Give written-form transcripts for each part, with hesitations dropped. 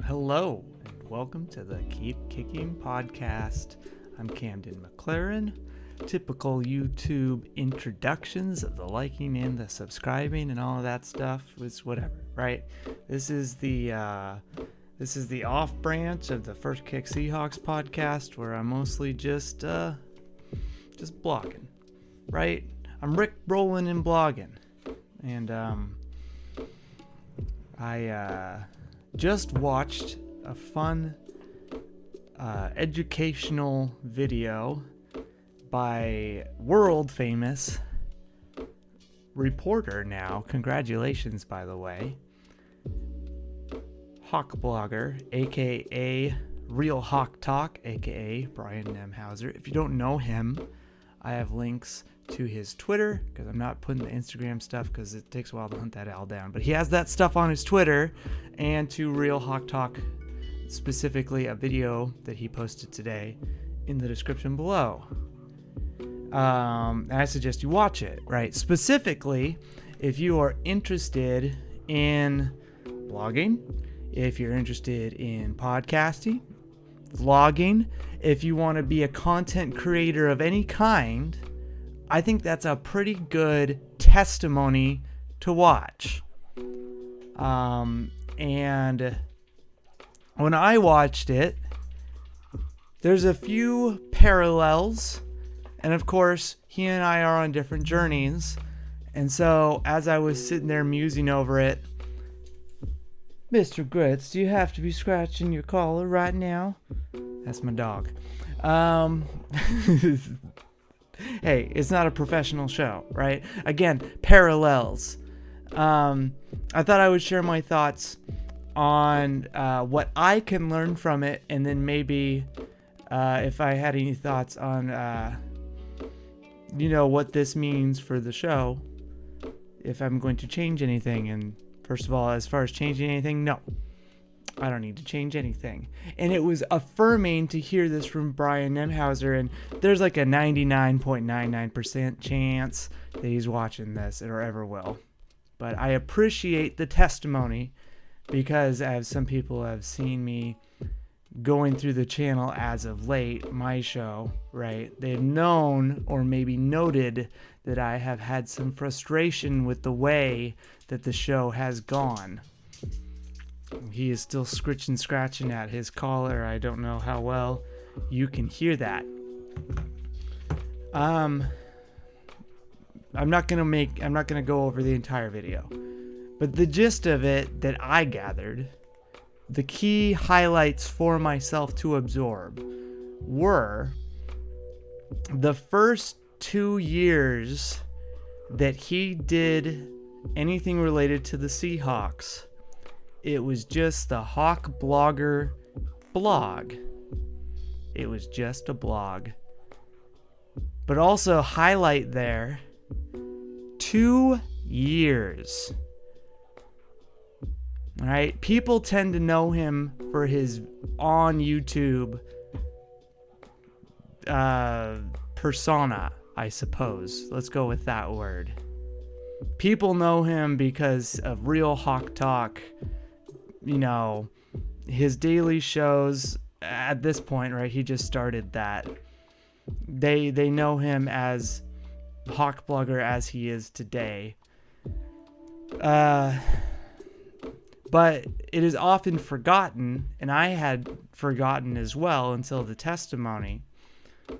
Hello, and welcome to the Keep Kicking Podcast. I'm Camden McLaren. Typical YouTube introductions of the liking and the subscribing and all of that stuff was whatever, right? This is the off branch of the First Kick Seahawks podcast, where I'm mostly just blogging, right? I'm Rick rolling and blogging, and I just watched a fun educational video by world famous reporter now. Congratulations, by the way. Hawkblogger, aka Real Hawk Talk, aka Brian Nemhausers. If you don't know him, I have links to his Twitter, because I'm not putting the Instagram stuff because it takes a while to hunt that all down. But he has that stuff on his Twitter, and to Real Hawk Talk, specifically a video that he posted today in the description below. And I suggest you watch it, right? Specifically, if you are interested in blogging, if you're interested in podcasting, vlogging, if you want to be a content creator of any kind, I think that's a pretty good testimony to watch. And when I watched it, there's a few parallels. And of course, he and I are on different journeys. And so as I was sitting there musing over it, Mr. Grits, do you have to be scratching your collar right now? That's my dog. Hey, it's not a professional show, right? Again, parallels. I thought I would share my thoughts on what I can learn from it, and then maybe if I had any thoughts on, what this means for the show, if I'm going to change anything. And first of all, as far as changing anything, no. I don't need to change anything. And it was affirming to hear this from Brian Nemhausers, and there's like a 99.99% chance that he's watching this or ever will. But I appreciate the testimony, because as some people have seen me going through the channel as of late, my show, right? They've known or maybe noted that I have had some frustration with the way that the show has gone. He is still scratching at his collar. I don't know how well you can hear that. I'm not gonna go over the entire video, but the gist of it that I gathered, the key highlights for myself to absorb, were the first 2 years that he did anything related to the Seahawks. It was just the Hawkblogger blog. It was just a blog. But also highlight there, 2 years. All right, people tend to know him for his on YouTube persona, I suppose. Let's go with that word. People know him because of Real Hawk Talk. His daily shows at this point, right? He just started that. They know him as Hawkblogger as he is today. But it is often forgotten, and I had forgotten as well until the testimony,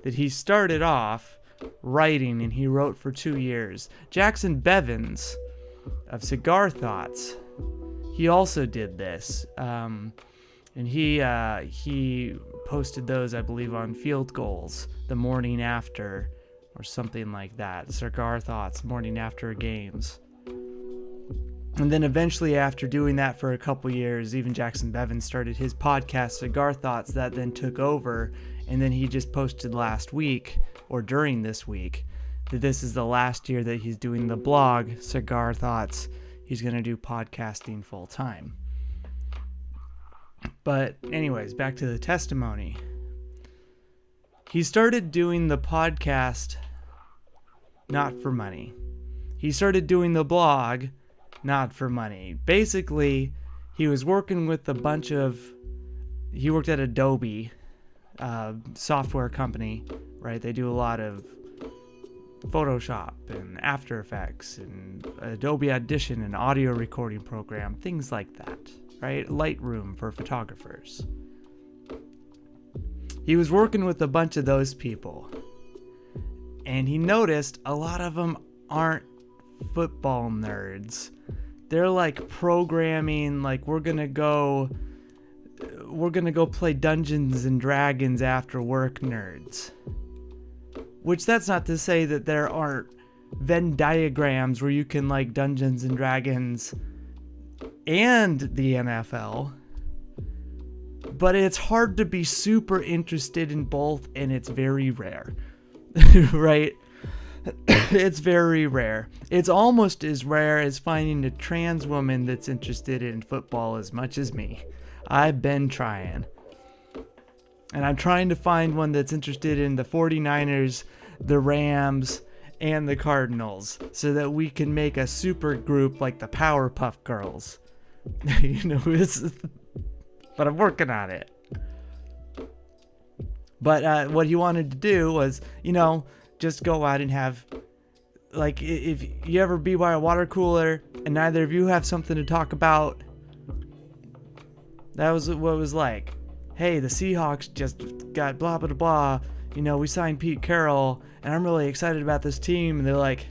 that he started off writing, and he wrote for 2 years. Jackson Bevins of Cigar Thoughts, he also did this, and he posted those, I believe, on Field Goals the morning after, or something like that. Cigar Thoughts, morning after games. And then eventually, after doing that for a couple years, even Jackson Bevins started his podcast, Cigar Thoughts, that then took over. And then he just posted last week, or during this week, that this is the last year that he's doing the blog, Cigar Thoughts. He's going to do podcasting full time. But anyways, back to the testimony. He started doing the podcast not for money. He started doing the blog not for money. Basically, he was working with a bunch of he worked at Adobe, software company, right? They do a lot of Photoshop and After Effects and Adobe Audition and audio recording program, things like that, right? Lightroom for photographers. He was working with a bunch of those people, and he noticed a lot of them aren't football nerds. They're like programming, like we're gonna go play Dungeons and Dragons after work nerds. Which, that's not to say that there aren't Venn diagrams where you can like Dungeons and Dragons and the NFL. But it's hard to be super interested in both, and it's very rare. Right? It's very rare. It's almost as rare as finding a trans woman that's interested in football as much as me. I've been trying. And I'm trying to find one that's interested in the 49ers, the Rams, and the Cardinals, so that we can make a super group like the Powerpuff Girls. But I'm working on it. But what he wanted to do was, just go out and have, like, if you ever be by a water cooler and neither of you have something to talk about, that was what it was like. Hey, the Seahawks just got blah, blah, blah. We signed Pete Carroll, and I'm really excited about this team. And they're like,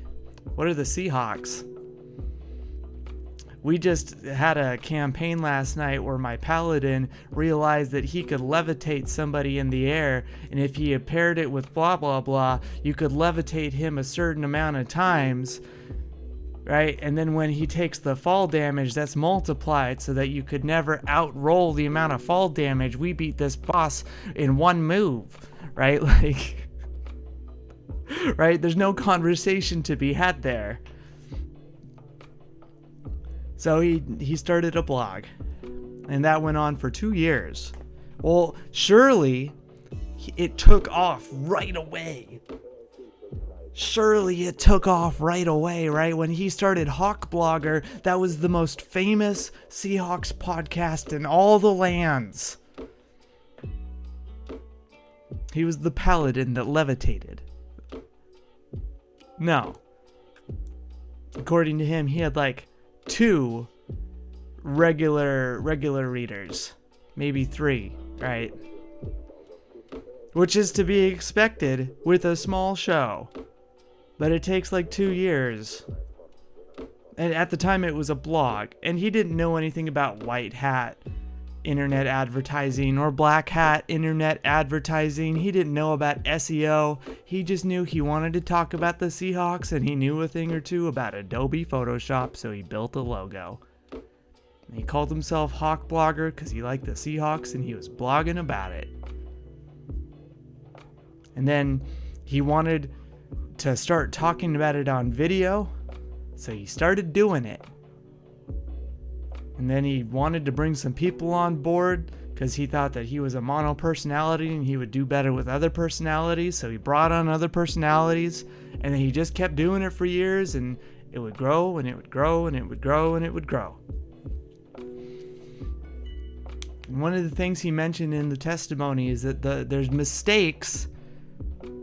what are the Seahawks? We just had a campaign last night where my paladin realized that he could levitate somebody in the air, and if he paired it with blah, blah, blah, you could levitate him a certain amount of times, right? And then when he takes the fall damage, that's multiplied so that you could never outroll the amount of fall damage. We beat this boss in one move, right? Like, right? There's no conversation to be had there. So he started a blog, and that went on for 2 years. Well, surely it took off right away. Surely it took off right away, right? When he started Hawkblogger, that was the most famous Seahawks podcast in all the lands. He was the paladin that levitated. No. According to him, he had like 2 regular readers, maybe 3, right? Which is to be expected with a small show, but it takes like 2 years. And at the time it was a blog, and he didn't know anything about white hat internet advertising or black hat internet advertising. He didn't know about SEO. He just knew he wanted to talk about the Seahawks, and he knew a thing or two about Adobe Photoshop, so he built a logo. And he called himself Hawkblogger because he liked the Seahawks and he was blogging about it. And then he wanted to start talking about it on video, so he started doing it. And then he wanted to bring some people on board because he thought that he was a mono personality and he would do better with other personalities. So he brought on other personalities, and then he just kept doing it for years, and it would grow and it would grow and it would grow and it would grow. And one of the things he mentioned in the testimony is that there's mistakes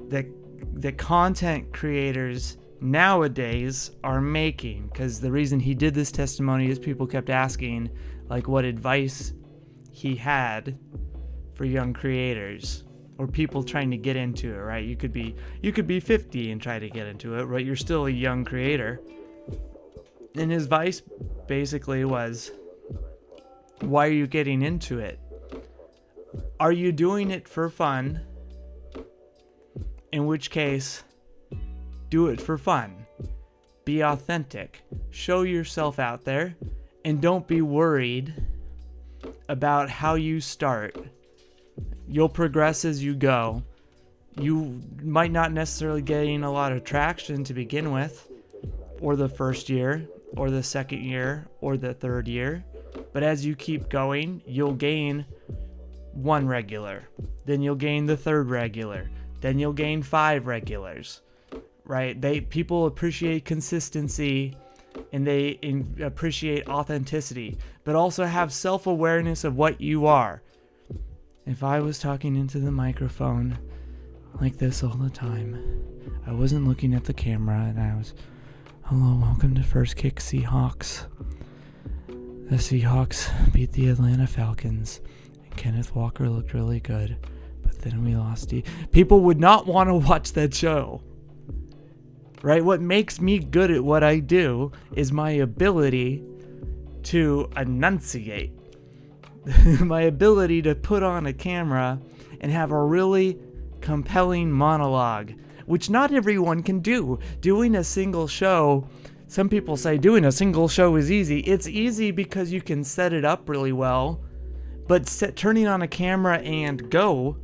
that content creators nowadays are making, because the reason he did this testimony is people kept asking like what advice he had for young creators or people trying to get into it, right? You could be 50 and try to get into it, right? You're still a young creator. And his advice basically was, why are you getting into it? Are you doing it for fun? In which case, do it for fun. Be authentic. Show yourself out there, and don't be worried about how you start. You'll progress as you go. You might not necessarily gain a lot of traction to begin with, or the first year, or the second year, or the third year. But as you keep going, you'll gain 1 regular. Then you'll gain the 3rd regular. Then you'll gain 5 regulars. Right? People appreciate consistency, and they appreciate authenticity, but also have self-awareness of what you are. if I was talking into the microphone like this all the time, I wasn't looking at the camera and I was, hello, welcome to First Kick Seahawks. The Seahawks beat the Atlanta Falcons and Kenneth Walker looked really good, but then we lost. People would not want to watch that show. Right? What makes me good at what I do is my ability to enunciate. My ability to put on a camera and have a really compelling monologue, which not everyone can do. Doing a single show, some people say doing a single show is easy. It's easy because you can set it up really well, but turning on a camera and go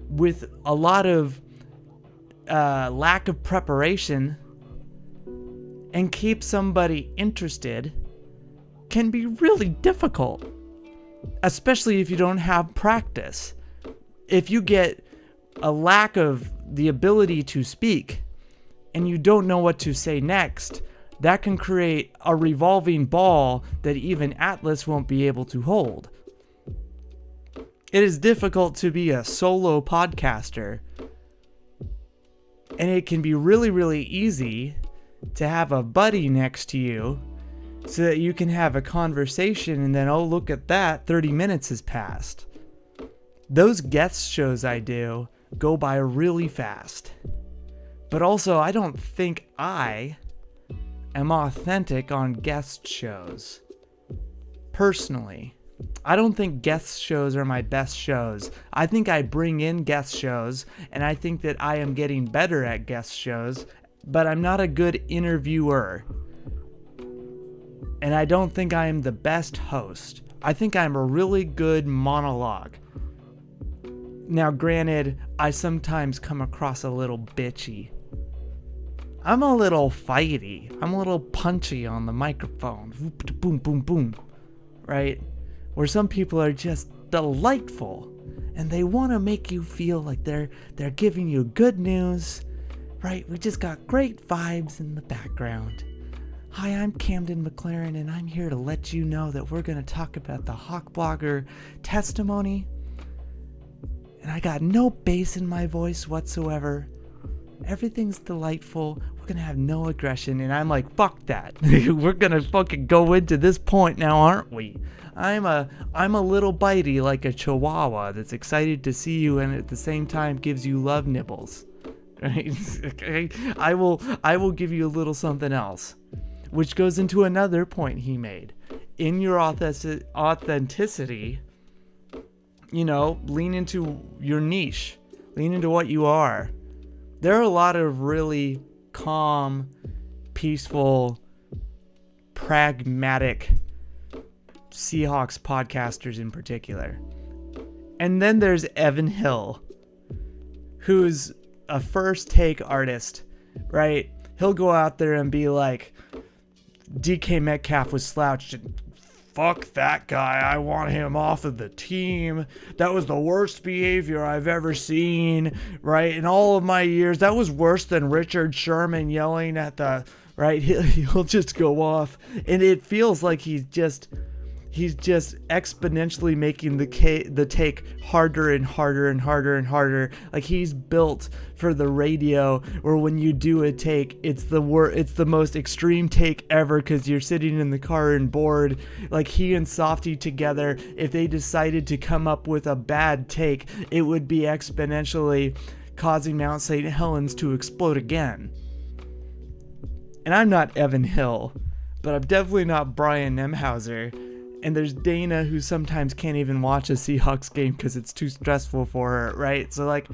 with a lot of lack of preparation and keep somebody interested can be really difficult, especially if you don't have practice. If you get a lack of the ability to speak and you don't know what to say next, that can create a revolving ball that even Atlas won't be able to hold. It is difficult to be a solo podcaster, and it can be really, really easy to have a buddy next to you so that you can have a conversation and then, oh, look at that, 30 minutes has passed. Those guest shows I do go by really fast. But also, I don't think I am authentic on guest shows. Personally, I don't think guest shows are my best shows. I think I bring in guest shows, and I think that I am getting better at guest shows, but I'm not a good interviewer. And I don't think I am the best host. I think I'm a really good monologue. Now, granted, I sometimes come across a little bitchy. I'm a little fighty. I'm a little punchy on the microphone. Boom, boom, boom. Right? Where some people are just delightful and they want to make you feel like they're giving you good news. Right? We just got great vibes in the background. Hi, I'm Camden McLaren, and I'm here to let you know that we're going to talk about the Hawkblogger testimony. And I got no bass in my voice whatsoever. Everything's delightful. We're going to have no aggression. And I'm like, fuck that. We're going to fucking go into this point now, aren't we? I'm a little bitey like a chihuahua that's excited to see you and at the same time gives you love nibbles. Right? Okay? I will give you a little something else. Which goes into another point he made. In your authenticity, lean into your niche. Lean into what you are. There are a lot of really calm, peaceful, pragmatic Seahawks podcasters in particular. And then there's Evan Hill, who's a first take artist, right? He'll go out there and be like, DK Metcalf was slouched and fuck that guy. I want him off of the team. That was the worst behavior I've ever seen, right? In all of my years, that was worse than Richard Sherman yelling at the, right? He'll just go off. And it feels like he's just exponentially making the take harder and harder and harder and harder. Like he's built for the radio, where when you do a take, it's the most extreme take ever because you're sitting in the car and bored. Like he and Softy together, if they decided to come up with a bad take, it would be exponentially causing Mount St. Helens to explode again. And I'm not Evan Hill, but I'm definitely not Brian Nemhauser. And there's Dana, who sometimes can't even watch a Seahawks game because it's too stressful for her, right? So like,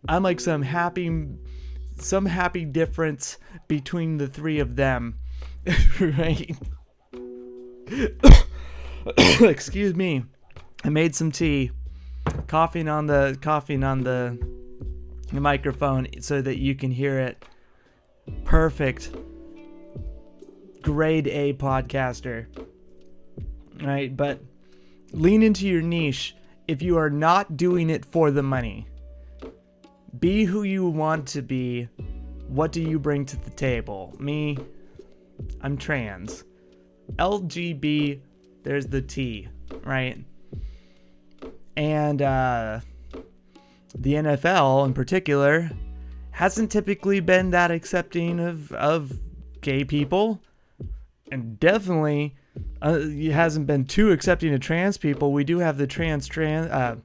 I'm like some happy difference between the three of them, right? Excuse me. I made some tea, coughing on the microphone so that you can hear it. Perfect. Grade A podcaster. Right, but lean into your niche if you are not doing it for the money. Be who you want to be. What do you bring to the table? Me, I'm trans. LGB, there's the T, right? And the NFL in particular hasn't typically been that accepting of gay people, and definitely it hasn't been too accepting of trans people. We do have the trans cheerleader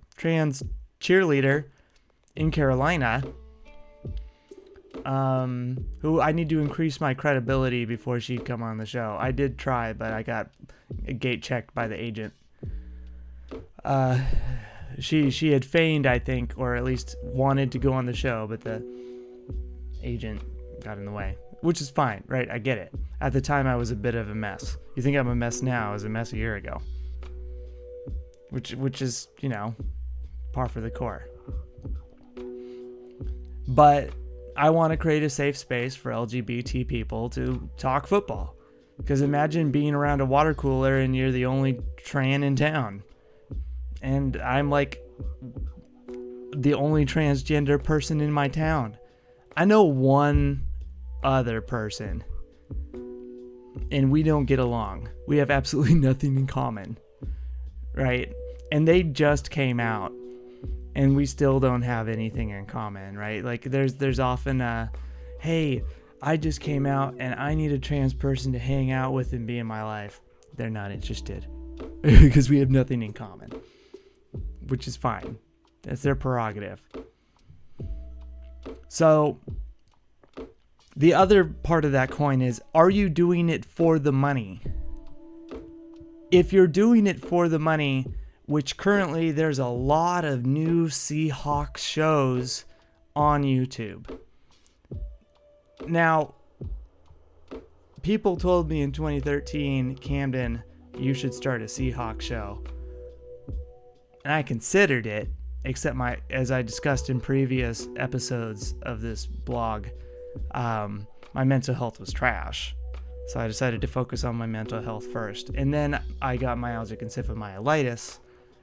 in Carolina, who I need to increase my credibility before she'd come on the show. I did try, but I got gate checked by the agent. She had feigned, I think, or at least wanted to go on the show, but the agent got in the way, which is fine, right? I get it. At the time, I was a bit of a mess. You think I'm a mess now? I was a mess a year ago, which is, you know, par for the course. But I want to create a safe space for LGBT people to talk football. Because imagine being around a water cooler and you're the only tran in town. And I'm like the only transgender person in my town. I know one other person, and we don't get along. We have absolutely nothing in common, right? And they just came out, and we still don't have anything in common, right? Like there's often hey, I just came out and I need a trans person to hang out with and be in my life. They're not interested because we have nothing in common, which is fine. That's their prerogative. So the other part of that coin is, are you doing it for the money? If you're doing it for the money, which currently there's a lot of new Seahawks shows on YouTube. Now, people told me in 2013, Camden, you should start a Seahawks show. And I considered it, except as I discussed in previous episodes of this blog, my mental health was trash. So I decided to focus on my mental health first. And then I got myalgic encephalomyelitis,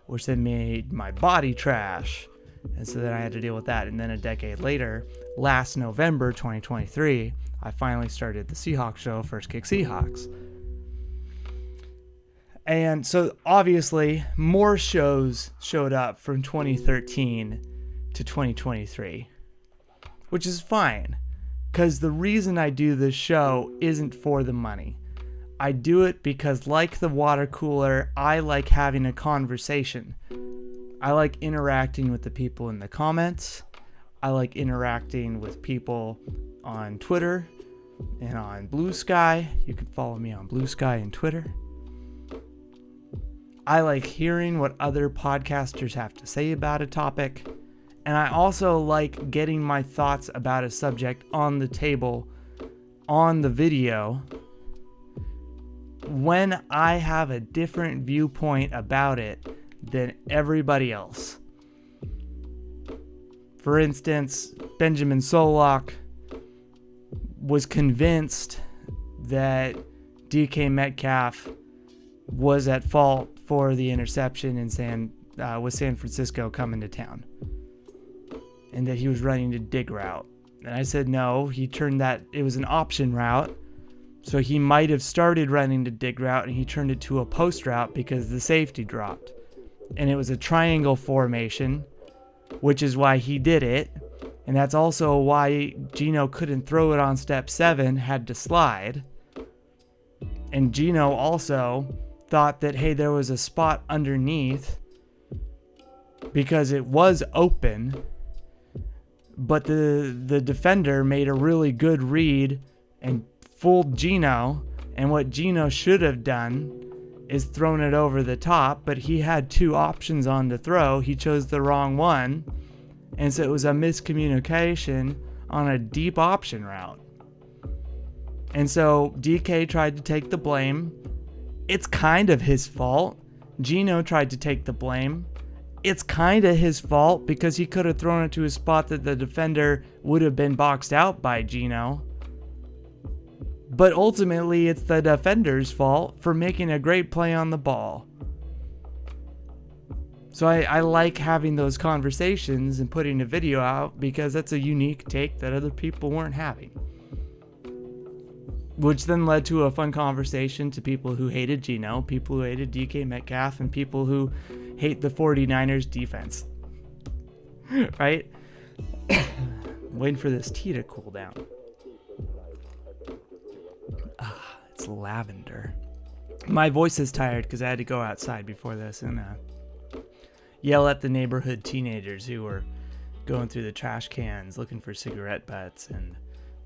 which then made my body trash. And so then I had to deal with that. And then a decade later, last November 2023, I finally started the Seahawks show, First Kick Seahawks. And so obviously more shows showed up from 2013 to 2023, which is fine, because the reason I do this show isn't for the money. I do it because, like the water cooler, I like having a conversation. I like interacting with the people in the comments. I like interacting with people on Twitter and on Blue Sky. You can follow me on Blue Sky and Twitter. I like hearing what other podcasters have to say about a topic. And I also like getting my thoughts about a subject on the table, on the video, when I have a different viewpoint about it than everybody else. For instance, Benjamin Solak was convinced that DK Metcalf was at fault for the interception in with San Francisco coming to town, and that he was running a dig route. And I said no, he turned that, it was an option route, so he might have started running the dig route and he turned it to a post route because the safety dropped. And it was a triangle formation, which is why he did it. And that's also why Gino couldn't throw it on step 7, had to slide. And Gino also thought that, hey, there was a spot underneath because it was open, but the defender made a really good read and fooled Gino. And what Gino should have done is thrown it over the top, but he had 2 options on the throw. He chose the wrong one, and so it was a miscommunication on a deep option route. And so DK tried to take the blame. It's kind of his fault. Gino tried to take the blame. It's kind of his fault because he could have thrown it to a spot that the defender would have been boxed out by Gino. But ultimately, it's the defender's fault for making a great play on the ball. So I like having those conversations and putting a video out because that's a unique take that other people weren't having. Which then led to a fun conversation to people who hated Gino, people who hated DK Metcalf, and people who hate the 49ers defense. Right? Waiting for this tea to cool down. It's lavender. My voice is tired because I had to go outside before this and yell at the neighborhood teenagers who were going through the trash cans looking for cigarette butts and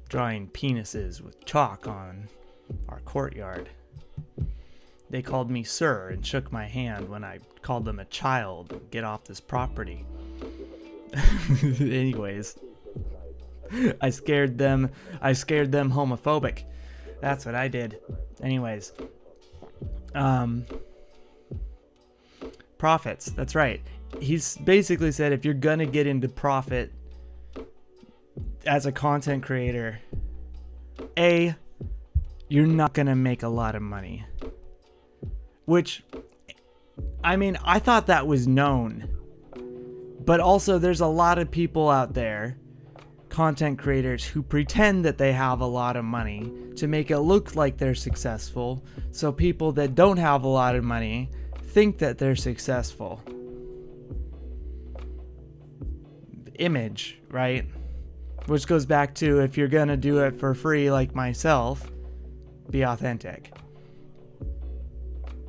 drawing penises with chalk on our courtyard. They called me sir and shook my hand when I called them a child. Get off this property. Anyways, I scared them homophobic. That's what I did. Anyways, profits. That's right. He's basically said if you're gonna get into profit as a content creator, you're not gonna make a lot of money. Which, I mean, I thought that was known. But also there's a lot of people out there, content creators, who pretend that they have a lot of money to make it look like they're successful. So people that don't have a lot of money think that they're successful. Image, right? Which goes back to, if you're gonna do it for free like myself, be authentic.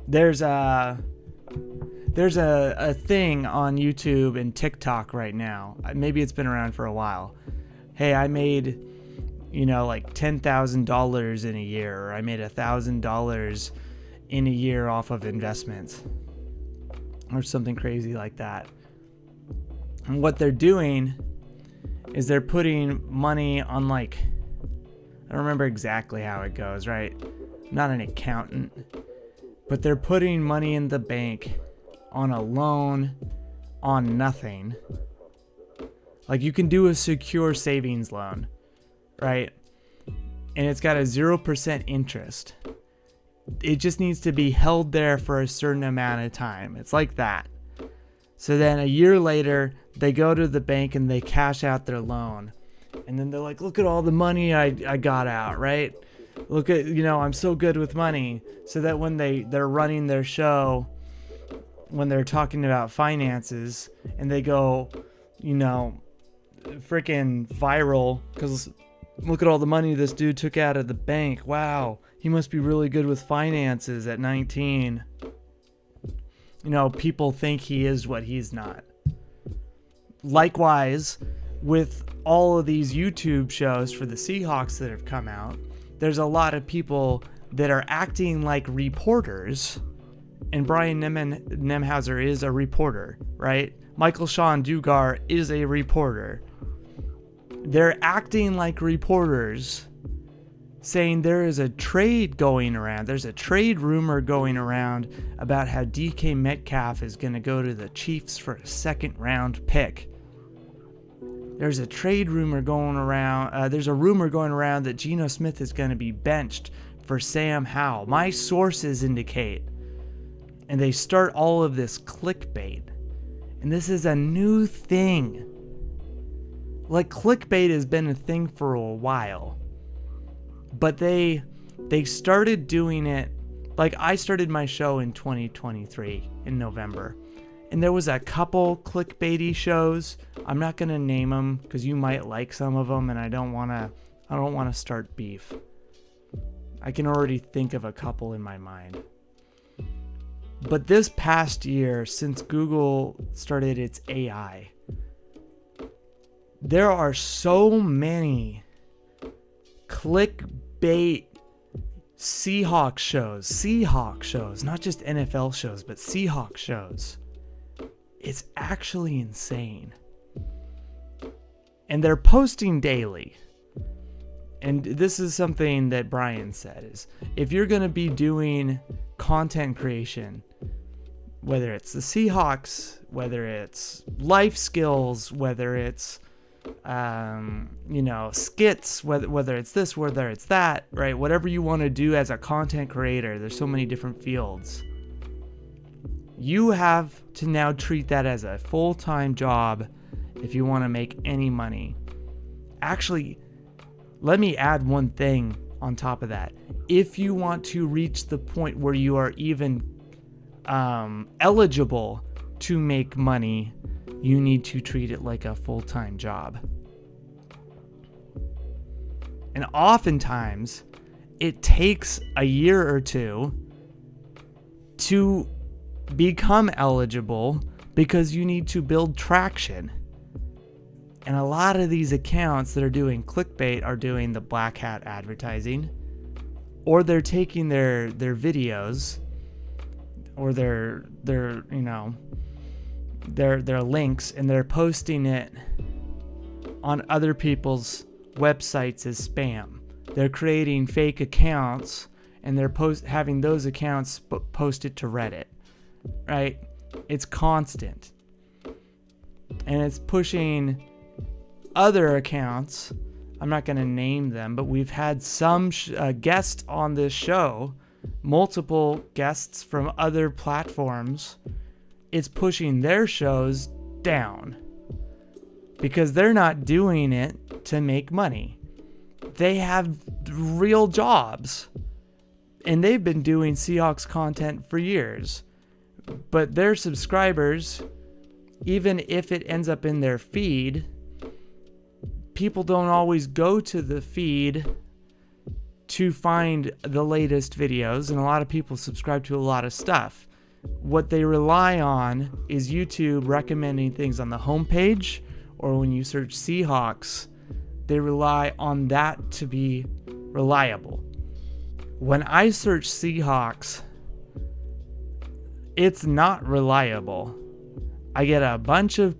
There's a thing on YouTube and TikTok right now. Maybe it's been around for a while. Hey, I made, like $10,000 in a year, or I made $1,000 in a year off of investments, or something crazy like that. And what they're doing is they're putting money on, like, I don't remember exactly how it goes, right? I'm not an accountant, but they're putting money in the bank on a loan on nothing. Like, you can do a secure savings loan, right? And it's got a 0% interest. It just needs to be held there for a certain amount of time. It's like that. So then a year later, they go to the bank and they cash out their loan. And then they're like, look at all the money I got out, right? Look at, I'm so good with money. So that when they're running their show, when they're talking about finances, and they go, freaking viral, because look at all the money this dude took out of the bank. Wow, he must be really good with finances at 19. People think he is what he's not. Likewise, with all of these YouTube shows for the Seahawks that have come out, there's a lot of people that are acting like reporters, and Brian Nemhausers is a reporter, right? Michael Sean Dugar is a reporter. They're acting like reporters, saying there is a trade going around. There's a trade rumor going around about how DK Metcalf is going to go to the Chiefs for a second-round pick. There's a trade rumor going around. There's a rumor going around that Geno Smith is going to be benched for Sam Howell. My sources indicate. And they start all of this clickbait. And this is a new thing. Like, clickbait has been a thing for a while. But they started doing it. Like, I started my show in 2023 in November. And there was a couple clickbaity shows. I'm not going to name them because you might like some of them, and I don't want to start beef. I can already think of a couple in my mind. But this past year, since Google started its AI, there are so many clickbait Seahawks shows, not just NFL shows, but Seahawks shows. It's actually insane. And they're posting daily. And this is something that Brian said, is if you're going to be doing content creation, whether it's the Seahawks, whether it's life skills, whether it's skits, whether it's this, whether it's that, right? Whatever you want to do as a content creator, there's so many different fields. You have to now treat that as a full-time job if you want to make any money. Actually, let me add one thing on top of that. If you want to reach the point where you are even eligible to make money, you need to treat it like a full-time job. And oftentimes, it takes a year or two to become eligible because you need to build traction. And a lot of these accounts that are doing clickbait are doing the black hat advertising, or they're taking their videos or their links and they're posting it on other people's websites as spam. They're creating fake accounts and they're having those accounts posted to Reddit, right? It's constant. And it's pushing other accounts. I'm not going to name them, but we've had some guests on this show, multiple guests from other platforms. It's pushing their shows down because they're not doing it to make money. They have real jobs and they've been doing Seahawks content for years, but their subscribers, even if it ends up in their feed, people don't always go to the feed to find the latest videos, and a lot of people subscribe to a lot of stuff. What they rely on is YouTube recommending things on the homepage, or when you search Seahawks, they rely on that to be reliable. When I search Seahawks, it's not reliable. I get a bunch of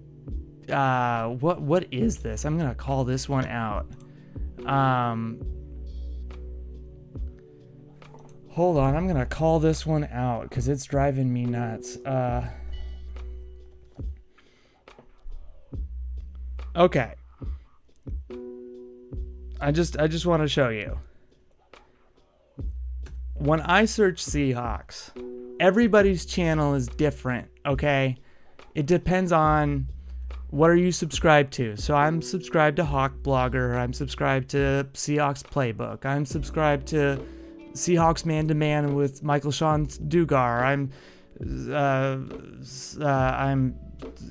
what is this? I'm gonna call this one out. Hold on, I'm gonna call this one out because it's driving me nuts. Okay. I just want to show you. When I search Seahawks, everybody's channel is different, okay? It depends on what are you subscribed to. So I'm subscribed to Hawkblogger, I'm subscribed to Seahawks Playbook, I'm subscribed to Seahawks Man to Man with Michael Sean Dugar, I'm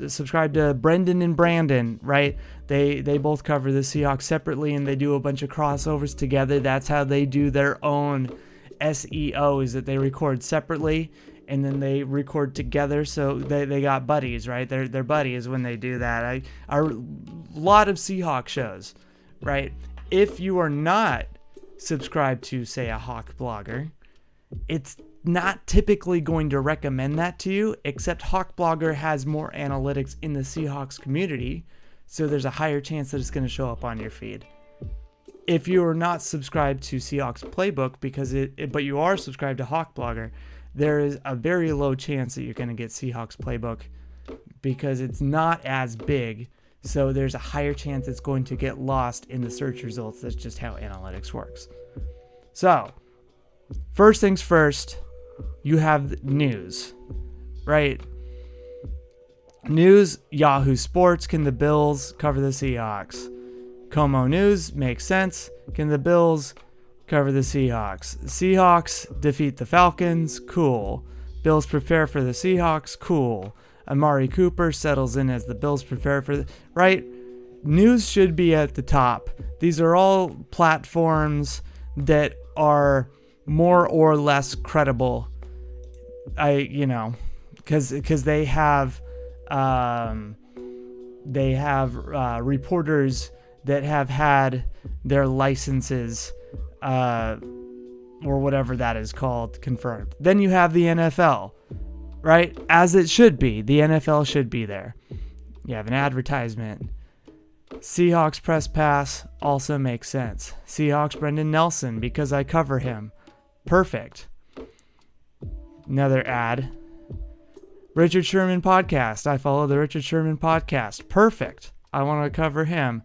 subscribed to Brendan and Brandon, right? They both cover the Seahawks separately and they do a bunch of crossovers together. That's how they do their own SEO, is that they record separately and then they record together. So they got buddies, right? They're buddies when they do that. A lot of Seahawks shows, right? If you are not subscribed to, say, a Hawkblogger, it's not typically going to recommend that to you, except Hawkblogger has more analytics in the Seahawks community, so there's a higher chance that it's going to show up on your feed. If you are not subscribed to Seahawks Playbook, but you are subscribed to Hawkblogger, there is a very low chance that you're going to get Seahawks Playbook because it's not as big, so there's a higher chance it's going to get lost in the search results. That's just how analytics works. So, first things first, you have news, right? News, Yahoo Sports, can the Bills cover the Seahawks? Como News, makes sense. Can the Bills cover the Seahawks? Seahawks defeat the Falcons, cool. Bills prepare for the Seahawks, cool. Amari Cooper settles in as the Bills prepare for right? News should be at the top. These are all platforms that are more or less credible. Because they have reporters that have had their licenses or whatever that is called confirmed. Then you have the NFL, right? As it should be. The NFL should be there. You have an advertisement. Seahawks press pass also makes sense. Seahawks Brendan Nelson, because I cover him. Perfect. Another ad. Richard Sherman podcast. I follow the Richard Sherman podcast. Perfect. I want to cover him.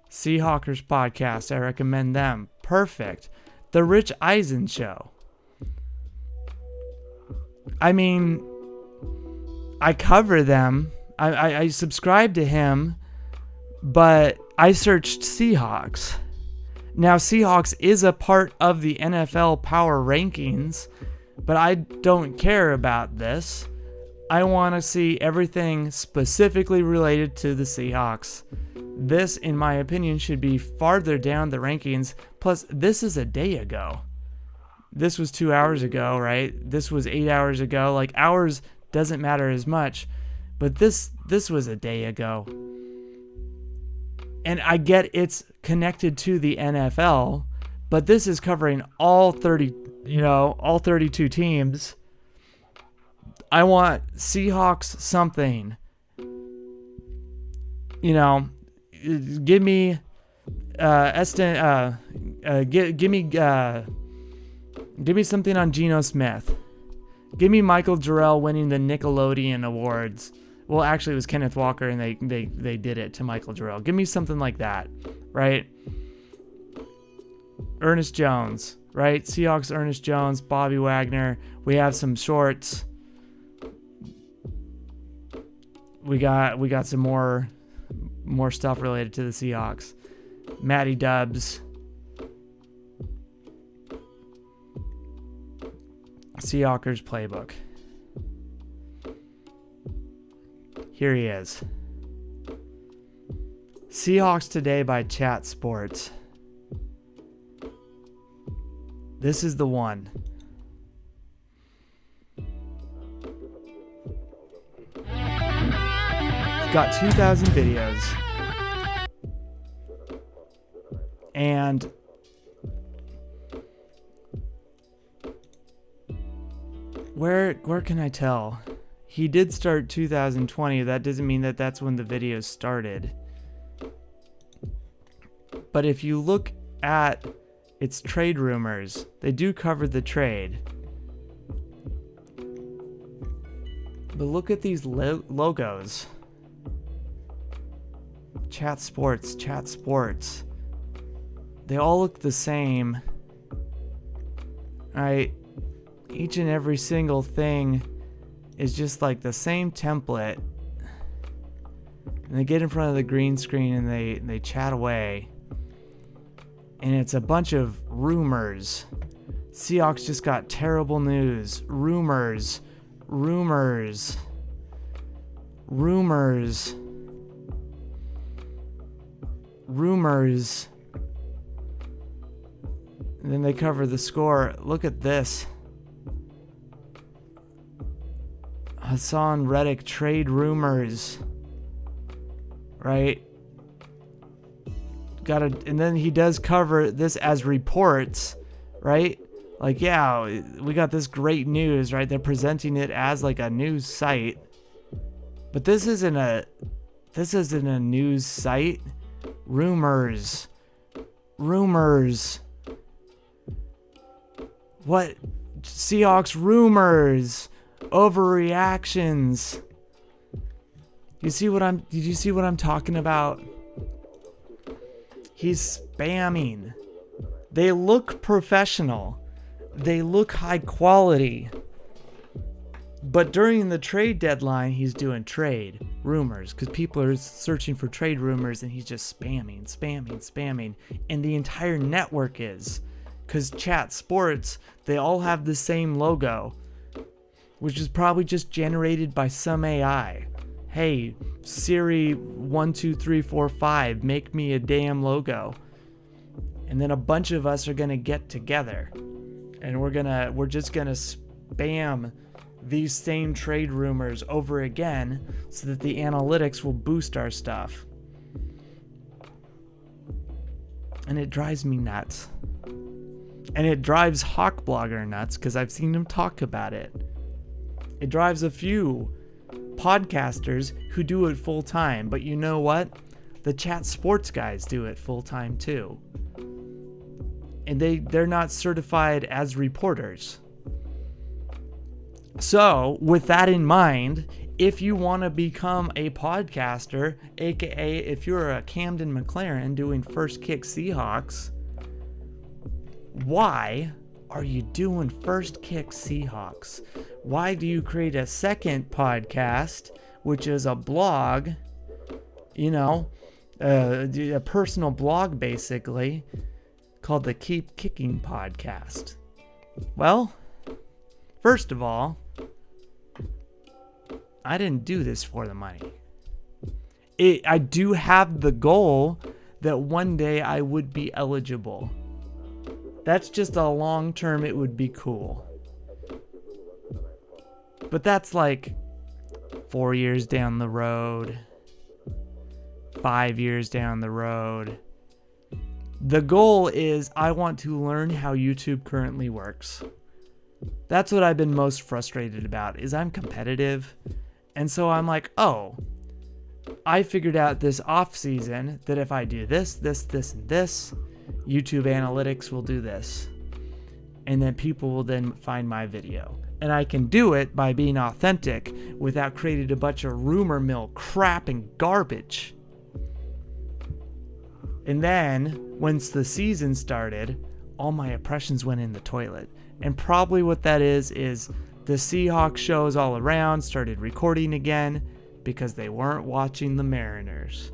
Seahawkers podcast. I recommend them. Perfect. The Rich Eisen show. I mean, I cover them. I subscribe to him, but I searched Seahawks. Now, Seahawks is a part of the NFL power rankings, but I don't care about this. I want to see everything specifically related to the Seahawks. This, in my opinion, should be farther down the rankings. Plus, this is a day ago. This was 2 hours ago, right? This was 8 hours ago. Like, hours doesn't matter as much. But this was a day ago. And I get it's connected to the NFL, but this is covering all 32 teams. I want Seahawks something. Give me give me something on Geno Smith. Give me Michael Jarrell winning the Nickelodeon Awards. Well, actually, it was Kenneth Walker, and they did it to Michael Jarrell. Give me something like that, right? Ernest Jones, right? Seahawks, Ernest Jones, Bobby Wagner. We have some shorts. We got some more stuff related to the Seahawks. Matty Dubs. Seahawkers playbook. Here he is. Seahawks Today by Chat Sports. This is the one. It's got 2,000 videos. And where can I tell? He did start 2020. That doesn't mean that that's when the videos started. But if you look at its trade rumors, they do cover the trade. But look at these logos. Chat Sports. They all look the same. Right? Each and every single thing is just like the same template. And they get in front of the green screen and they chat away. And it's a bunch of rumors. Seahawks just got terrible news. Rumors. And then they cover the score. Look at this. Hassan Reddick trade rumors. Right? And then he does cover this as reports, right? Like, yeah, we got this great news, right? They're presenting it as like a news site. But this isn't a news site. Rumors. What? Seahawks rumors. Overreactions. Did you see what I'm talking about? He's spamming. They look professional. They look high quality. But during the trade deadline, he's doing trade rumors because people are searching for trade rumors and he's just spamming. And the entire network is. Because Chat Sports, they all have the same logo, which is probably just generated by some AI. Hey, Siri 12345, make me a damn logo. And then a bunch of us are gonna get together and we're just gonna spam these same trade rumors over again so that the analytics will boost our stuff. And it drives me nuts. And it drives Hawkblogger nuts because I've seen him talk about it. It drives a few podcasters who do it full time, but you know what? The Chat Sports guys do it full time too. And they're not certified as reporters. So, with that in mind, if you want to become a podcaster, aka if you're a Camden McLaren doing First Kick Seahawks, why are you doing First Kick Seahawks? Why do you create a second podcast, which is a blog, a personal blog basically, called the Keep Kicking Podcast? Well, first of all, I didn't do this for the money. I do have the goal that one day I would be eligible. That's just a long term, it would be cool. But that's like 4 years down the road, 5 years down the road. The goal is I want to learn how YouTube currently works. That's what I've been most frustrated about, is I'm competitive. And so I'm like, oh, I figured out this off season that if I do this, this, and this, YouTube analytics will do this. And then people will then find my video. And I can do it by being authentic without creating a bunch of rumor mill crap and garbage. And then, once the season started, all my impressions went in the toilet. And probably what that is the Seahawks shows all around started recording again because they weren't watching the Mariners.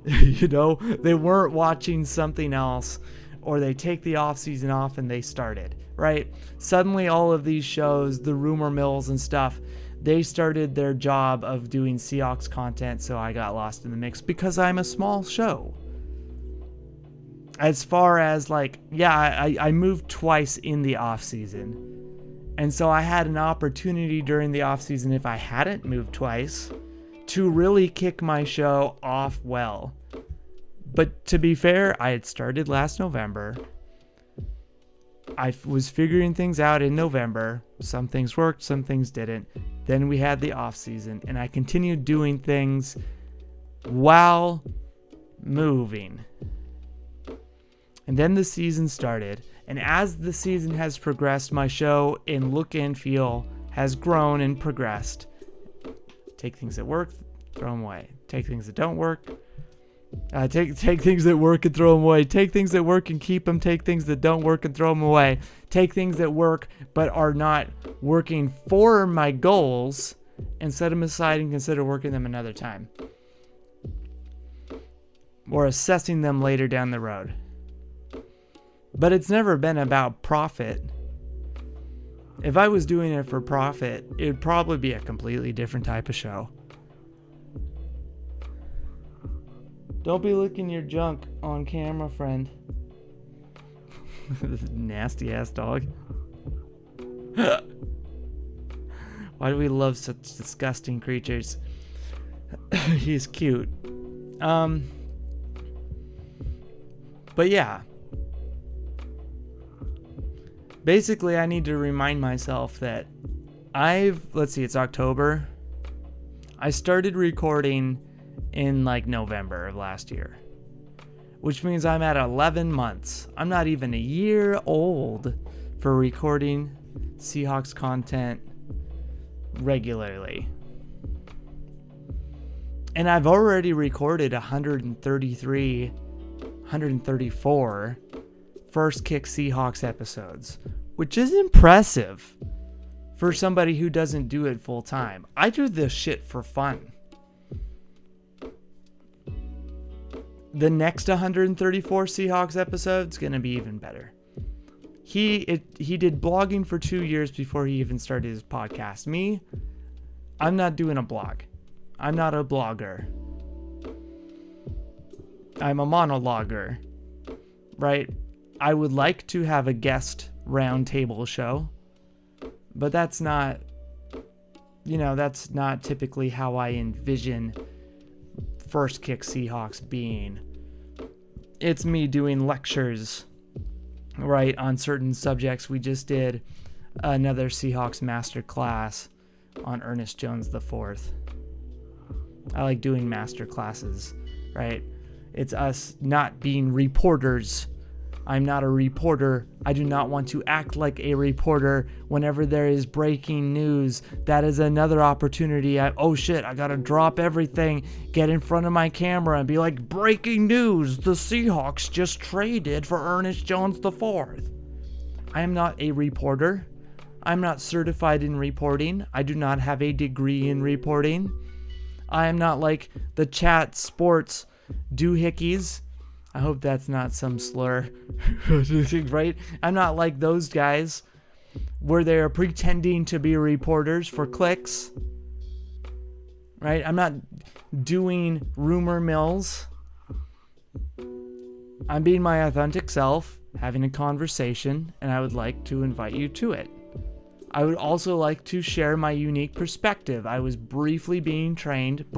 They weren't watching something else, or they take the off season off and they started, right? Suddenly all of these shows, the rumor mills and stuff, they started their job of doing Seahawks content, so I got lost in the mix because I'm a small show. As far as I moved twice in the off season. And so I had an opportunity during the off season, if I hadn't moved twice, to really kick my show off well. But to be fair, I had started last November. I was figuring things out in November. Some things worked, some things didn't. Then we had the off season, and I continued doing things while moving. And then the season started, and as the season has progressed, my show in look and feel has grown and progressed. Take things that work, throw them away. Take things that don't work. Take things that work and throw them away. Take things that work and keep them. Take things that don't work and throw them away. Take things that work but are not working for my goals, and set them aside and consider working them another time. Or assessing them later down the road. But it's never been about profit. If I was doing it for profit, it would probably be a completely different type of show. Don't be licking your junk on camera, friend. Nasty ass dog. Why do we love such disgusting creatures? He's cute. But yeah. Basically, I need to remind myself that it's October. I started recording in November of last year, which means I'm at 11 months. I'm not even a year old for recording Seahawks content regularly. And I've already recorded 134 First Kick Seahawks episodes, which is impressive for somebody who doesn't do it full time. I do this shit for fun. The next 134 Seahawks episodes going to be even better. He did blogging for 2 years before he even started his podcast. Me, I'm not doing a blog. I'm not a blogger. I'm a monologuer, right? I would like to have a guest roundtable show, but that's not typically how I envision First Kick Seahawks being. It's me doing lectures, right, on certain subjects. We just did another Seahawks master class on Ernest Jones IV. I like doing master classes, right? It's us not being reporters. I'm not a reporter. I do not want to act like a reporter whenever there is breaking news. That is another opportunity. I gotta drop everything, get in front of my camera and be like, breaking news, the Seahawks just traded for Ernest Jones IV. I am not a reporter. I'm not certified in reporting. I do not have a degree in reporting. I am not like the chat sports doohickeys. I hope that's not some slur, right? I'm not like those guys where they're pretending to be reporters for clicks. right? I'm not doing rumor mills. I'm being my authentic self, having a conversation, and I would like to invite you to it. I would also like to share my unique perspective. I was briefly being trained as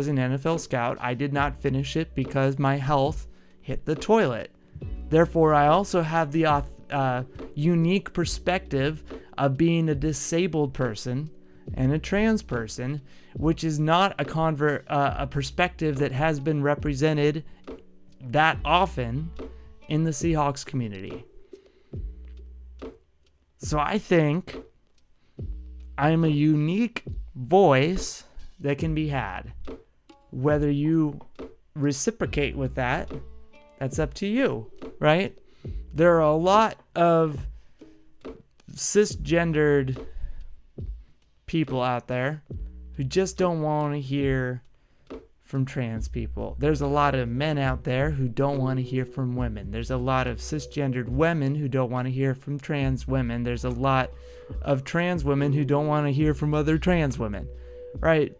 an NFL scout. I did not finish it because my health hit the toilet. Therefore, I also have the unique perspective of being a disabled person and a trans person, which is not a perspective that has been represented that often in the Seahawks community. So I think I'm a unique voice that can be had. Whether you reciprocate with that, that's up to you, right? There are a lot of cisgendered people out there who just don't want to hear from trans people. There's a lot of men out there who don't want to hear from women. There's a lot of cisgendered women who don't want to hear from trans women. There's a lot of trans women who don't want to hear from other trans women, right?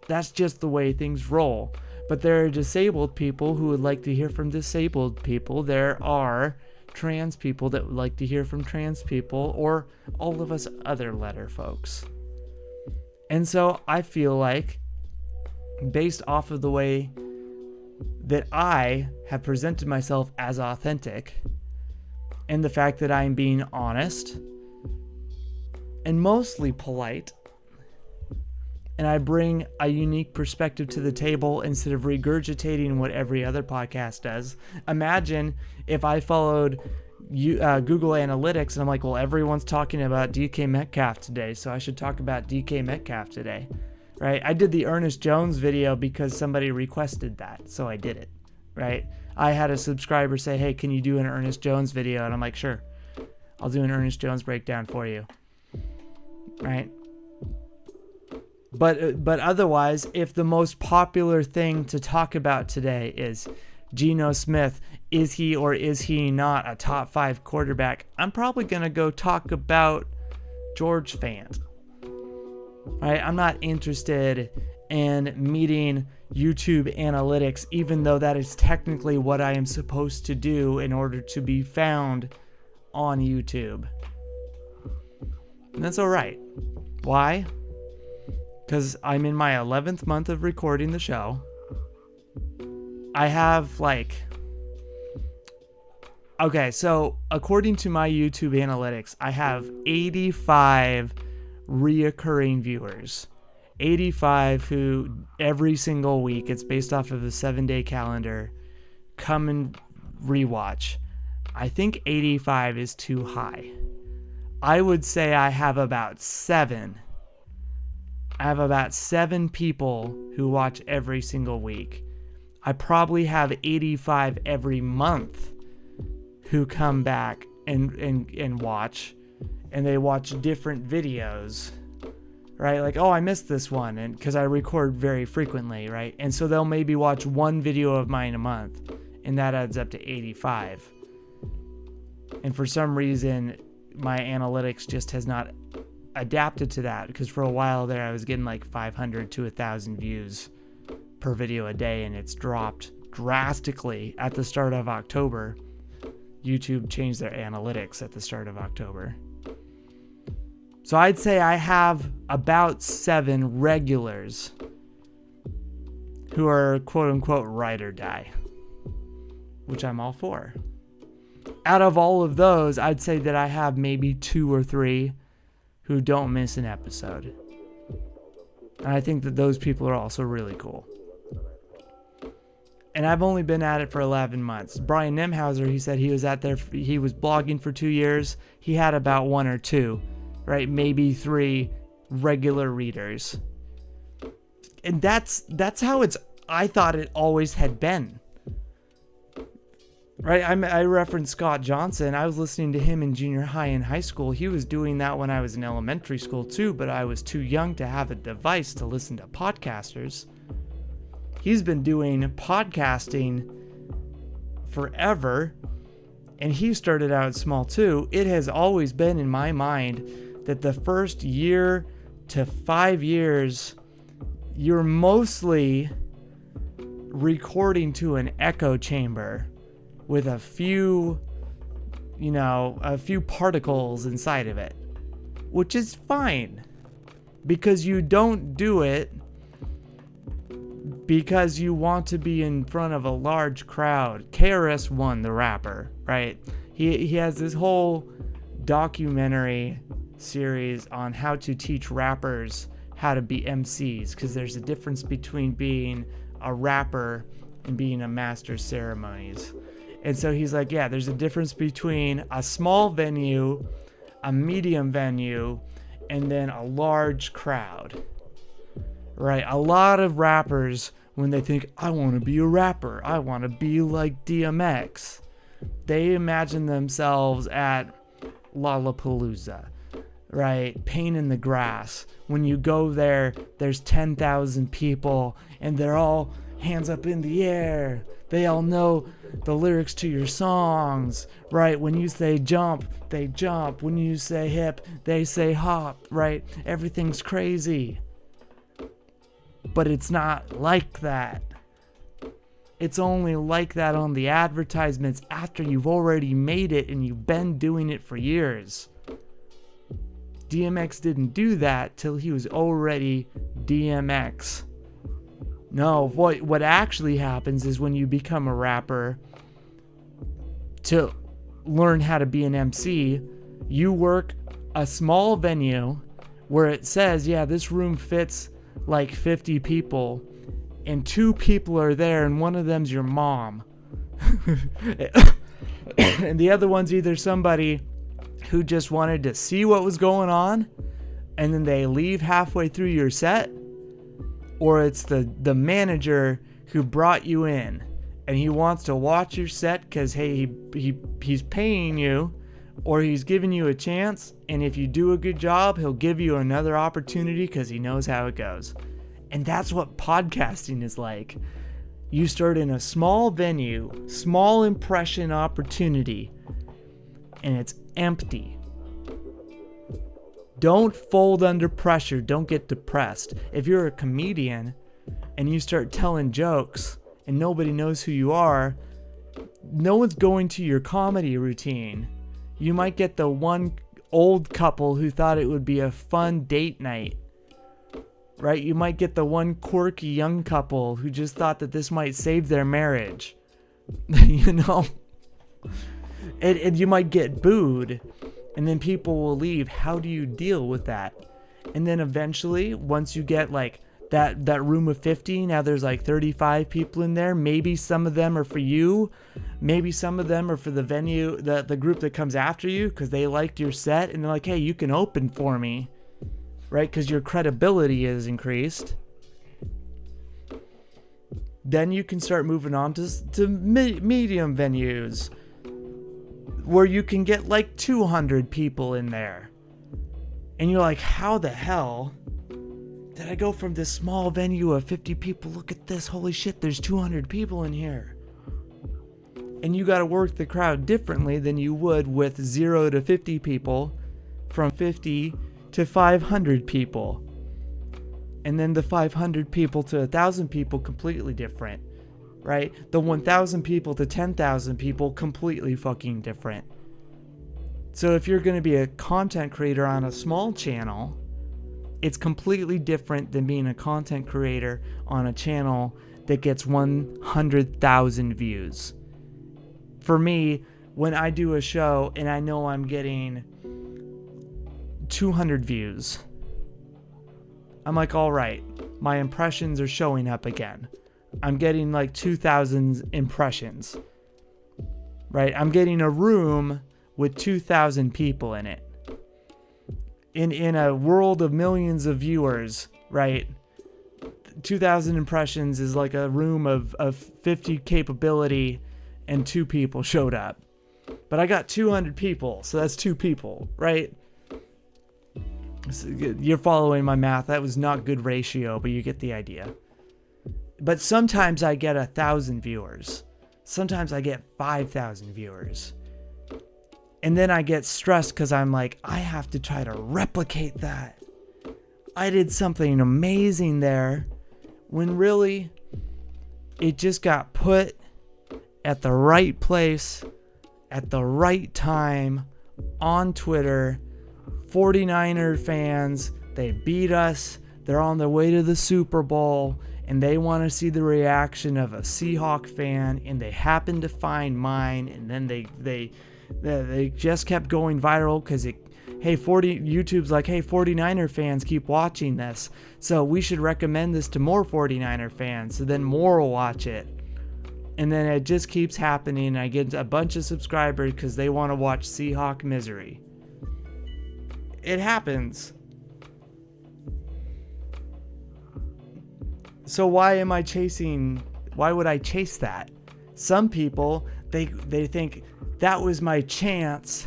That's just the way things roll. But there are disabled people who would like to hear from disabled people. There are trans people that would like to hear from trans people, or all of us other letter folks. And so I feel like, based off of the way that I have presented myself as authentic, and the fact that I'm being honest and mostly polite, and I bring a unique perspective to the table instead of regurgitating what every other podcast does. Imagine if I followed Google Analytics and I'm like, well, everyone's talking about DK Metcalf today, so I should talk about DK Metcalf today, right? I did the Ernest Jones video because somebody requested that, so I did it, right? I had a subscriber say, hey, can you do an Ernest Jones video? And I'm like, sure, I'll do an Ernest Jones breakdown for you, right? But otherwise, if the most popular thing to talk about today is Geno Smith, is he or is he not a top 5 quarterback, I'm probably going to go talk about George Fant. Right? I'm not interested in meeting YouTube analytics, even though that is technically what I am supposed to do in order to be found on YouTube. And that's all right. Why? Because I'm in my 11th month of recording the show. I have so according to my YouTube analytics, I have 85 reoccurring viewers. 85 who every single week, it's based off of a 7-day calendar, come and rewatch. I think 85 is too high. I would say I have about 7. I have about 7 people who watch every single week. I probably have 85 every month who come back and watch, and they watch different videos, right? Like, oh, I missed this one, and because I record very frequently, right? And so they'll maybe watch one video of mine a month, and that adds up to 85. And for some reason, my analytics just has not adapted to that, because for a while there I was getting like 500 to 1,000 views per video a day, and it's dropped drastically at the start of October. YouTube changed their analytics at the start of October. So I'd say I have about 7 regulars who are quote unquote ride or die, which I'm all for. Out of all of those, I'd say that I have maybe 2 or 3 who don't miss an episode. And I think that those people are also really cool. And I've only been at it for 11 months. Brian Nemhausers, he said he was blogging for 2 years. He had about 1 or 2, right? Maybe 3 regular readers. And that's how I thought it always had been. Right? I referenced Scott Johnson. I was listening to him in junior high and high school. He was doing that when I was in elementary school too, but I was too young to have a device to listen to podcasters. He's been doing podcasting forever, and he started out small too. It has always been in my mind that the first year to 5 years, you're mostly recording to an echo chamber with a few particles inside of it, which is fine, because you don't do it because you want to be in front of a large crowd. KRS-One, the rapper, right? He has this whole documentary series on how to teach rappers how to be MCs, because there's a difference between being a rapper and being a master of ceremonies. And so he's like, yeah, there's a difference between a small venue, a medium venue, and then a large crowd, right? A lot of rappers, when they think, I want to be a rapper, I want to be like DMX, they imagine themselves at Lollapalooza, right? Pain in the Grass. When you go there, there's 10,000 people, and they're all hands up in the air. They all know the lyrics to your songs, right? When you say jump, they jump. When you say hip, they say hop, right? Everything's crazy. But it's not like that. It's only like that on the advertisements after you've already made it and you've been doing it for years. DMX didn't do that till he was already DMX. No, what actually happens is when you become a rapper, to learn how to be an MC, you work a small venue where it says, yeah, this room fits like 50 people, and 2 people are there, and one of them's your mom. And the other one's either somebody who just wanted to see what was going on, and then they leave halfway through your set, or it's the manager who brought you in, and he wants to watch your set because, hey, he's paying you, or he's giving you a chance, and if you do a good job, he'll give you another opportunity because he knows how it goes. And that's what podcasting is like. You start in a small venue, small impression opportunity, and it's empty. Don't fold under pressure. Don't get depressed. If you're a comedian and you start telling jokes and nobody knows who you are, no one's going to your comedy routine. You might get the one old couple who thought it would be a fun date night, right? You might get the one quirky young couple who just thought that this might save their marriage, and you might get booed, and then people will leave. How do you deal with that? And then eventually, once you get like that room of 50, now there's like 35 people in there. Maybe some of them are for you. Maybe some of them are for the venue, the group that comes after you, because they liked your set, and they're like, hey, you can open for me, right? Because your credibility is increased. Then you can start moving on to medium venues, where you can get like 200 people in there. And you're like, how the hell did I go from this small venue of 50 people? Look at this. Holy shit, there's 200 people in here. And you got to work the crowd differently than you would with 0 to 50 people, from 50 to 500 people. And then the 500 people to 1,000 people, completely different. Right? The 1,000 people to 10,000 people, completely fucking different. So if you're going to be a content creator on a small channel, it's completely different than being a content creator on a channel that gets 100,000 views. For me, when I do a show and I know I'm getting 200 views, I'm like, all right, my impressions are showing up again. I'm getting like 2,000 impressions, right? I'm getting a room with 2,000 people in it. In a world of millions of viewers, right? 2,000 impressions is like a room of 50 capability, and 2 people showed up. But I got 200 people, so that's 2 people, right? So you're following my math. That was not good ratio, but you get the idea. But sometimes I get 1,000 viewers. Sometimes I get 5,000 viewers. And then I get stressed because I'm like, I have to try to replicate that. I did something amazing there, when really it just got put at the right place at the right time on Twitter. 49er fans, they beat us. They're on their way to the Super Bowl, and they want to see the reaction of a Seahawk fan, and they happen to find mine, and then they just kept going viral because YouTube's like, hey, 49er fans keep watching this, so we should recommend this to more 49er fans, so then more will watch it. And then it just keeps happening, and I get a bunch of subscribers because they want to watch Seahawk misery. It happens. So why would I chase that? Some people, they think that was my chance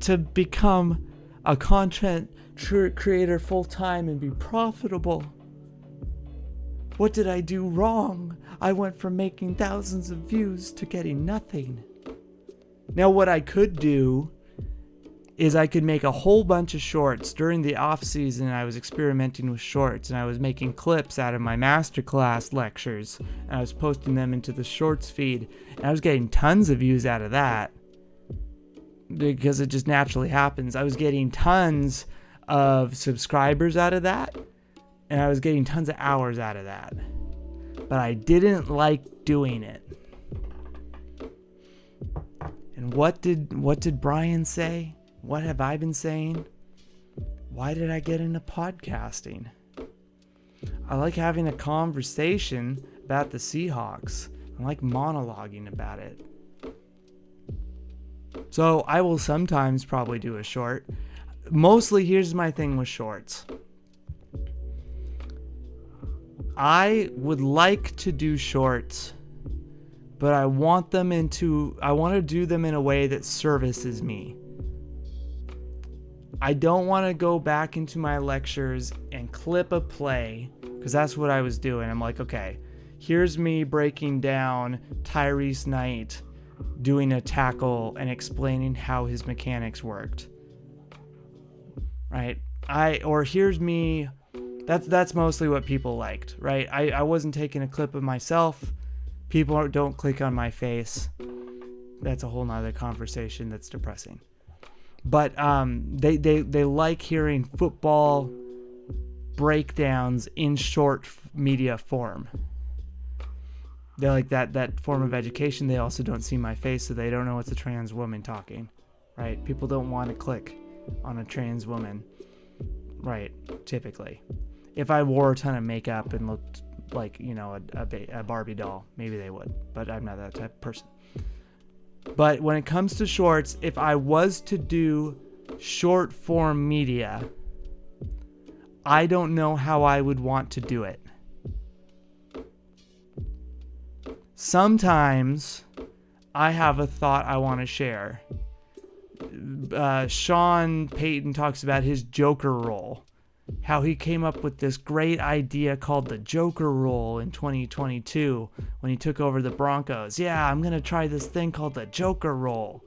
to become a content creator full time and be profitable. What did I do wrong? I went from making thousands of views to getting nothing. Now what I could do is I could make a whole bunch of shorts. During the off season, I was experimenting with shorts, and I was making clips out of my masterclass lectures, and I was posting them into the shorts feed, and I was getting tons of views out of that because it just naturally happens. I was getting tons of subscribers out of that, and I was getting tons of hours out of that, but I didn't like doing it. And what did Brian say? What have I been saying? Why did I get into podcasting? I like having a conversation about the Seahawks. I like monologuing about it. So I will sometimes probably do a short. Mostly, here's my thing with shorts. I would like to do shorts, but I want to do them in a way that services me. I don't want to go back into my lectures and clip a play, because that's what I was doing. I'm like, okay, here's me breaking down Tyrese Knight doing a tackle and explaining how his mechanics worked. Right? Or here's me. That's mostly what people liked, right? I wasn't taking a clip of myself. People don't click on my face. That's a whole nother conversation that's depressing. But they like hearing football breakdowns in short media form. They like that form of education. They also don't see my face, so they don't know it's a trans woman talking, right? People don't want to click on a trans woman, right? Typically, if I wore a ton of makeup and looked like, a Barbie doll, maybe they would, but I'm not that type of person. But when it comes to shorts, if I was to do short form media, I don't know how I would want to do it. Sometimes I have a thought I want to share. Sean Payton talks about his Joker role, how he came up with this great idea called the Joker role in 2022 when he took over the Broncos. Yeah, I'm going to try this thing called the Joker role.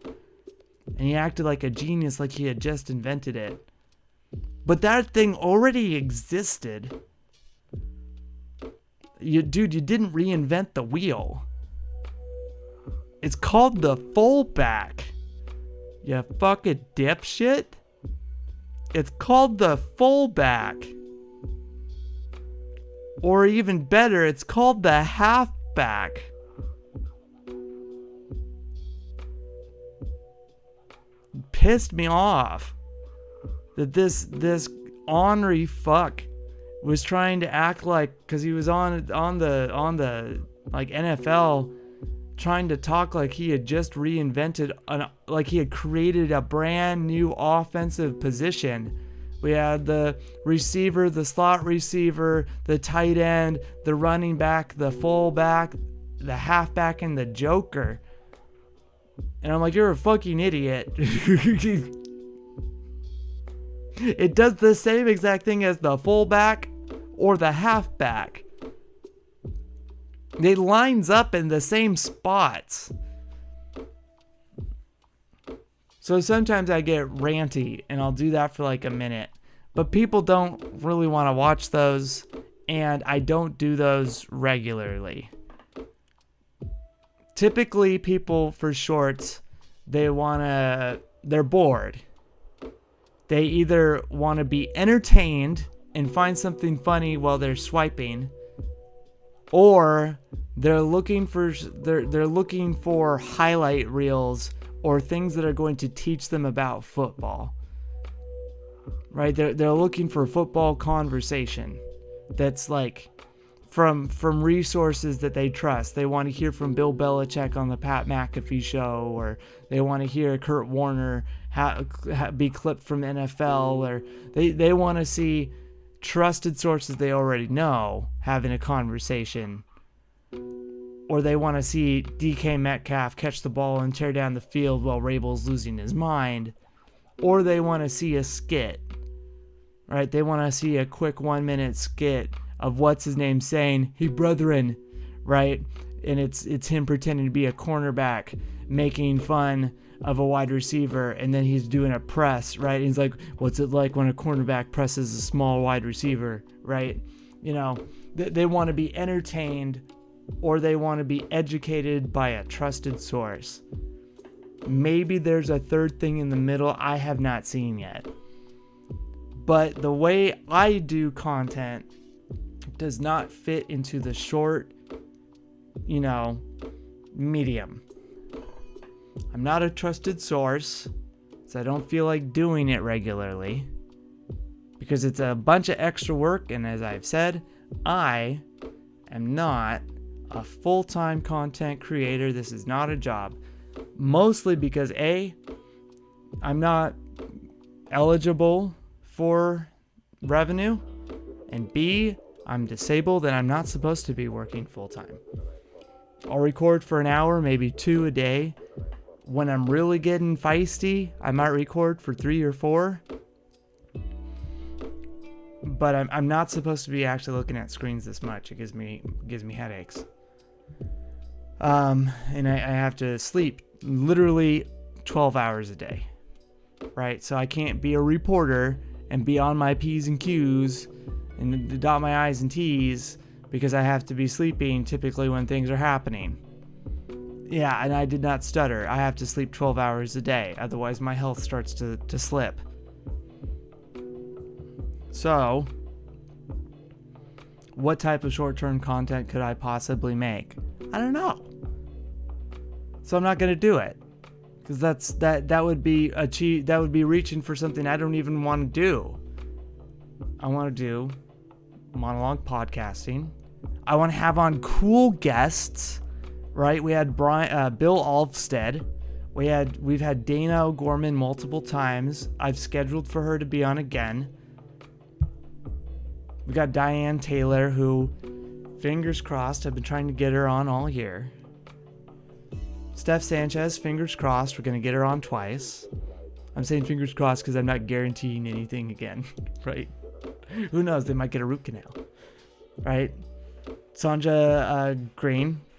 And he acted like a genius, like he had just invented it. But that thing already existed. You didn't reinvent the wheel. It's called the fullback. You fucking dipshit. It's called the fullback. Or even better, it's called the halfback. Pissed me off that this ornery fuck was trying to act like, because he was on the like NFL, trying to talk like he had just reinvented like he had created a brand new offensive position. We had the receiver, the slot receiver, the tight end, the running back, the fullback, the halfback, and the Joker. And I'm like, you're a fucking idiot. It does the same exact thing as the fullback or the halfback. It lines up in the same spots. So sometimes I get ranty, and I'll do that for like a minute. But people don't really want to watch those, and I don't do those regularly. Typically, people for shorts, they're bored. They either want to be entertained and find something funny while they're swiping, or they're looking for highlight reels or things that are going to teach them about football. Right? They're looking for football conversation that's like from resources that they trust. They want to hear from Bill Belichick on the Pat McAfee show, or they want to hear Kurt Warner be clipped from NFL, or they want to see trusted sources they already know having a conversation, or they want to see DK Metcalf catch the ball and tear down the field while Rabel's losing his mind, or they want to see a skit, right? They want to see a quick 1-minute skit of what's his name saying, "Hey brethren," right? And it's him pretending to be a cornerback making fun of a wide receiver, and then he's doing a press, right? And he's like, "What's it like when a cornerback presses a small wide receiver," right? You know, they want to be entertained, or they want to be educated by a trusted source. Maybe there's a third thing in the middle I have not seen yet. But the way I do content does not fit into the short, medium. I'm not a trusted source, so I don't feel like doing it regularly because it's a bunch of extra work, and as I've said, I am not a full-time content creator. This is not a job. Mostly because A, I'm not eligible for revenue, and B, I'm disabled and I'm not supposed to be working full-time. I'll record for an hour, maybe 2 a day. When I'm really getting feisty, I might record for 3 or 4. But I'm not supposed to be actually looking at screens this much. It gives me headaches. And I have to sleep literally 12 hours a day, right? So I can't be a reporter and be on my P's and Q's and dot my I's and T's because I have to be sleeping typically when things are happening. Yeah, and I did not stutter. I have to sleep 12 hours a day. Otherwise, my health starts to slip. So, what type of short-term content could I possibly make? I don't know. So I'm not going to do it. Because that would be reaching for something I don't even want to do. I want to do monologue podcasting. I want to have on cool guests, right? We had Bill Alvstead. We've had Dana O'Gorman multiple times. I've scheduled for her to be on again. We got Diane Taylor, who, fingers crossed, I've been trying to get her on all year. Steph Sanchez, fingers crossed, we're going to get her on twice. I'm saying fingers crossed because I'm not guaranteeing anything again, right? Who knows? They might get a root canal, right? Sonja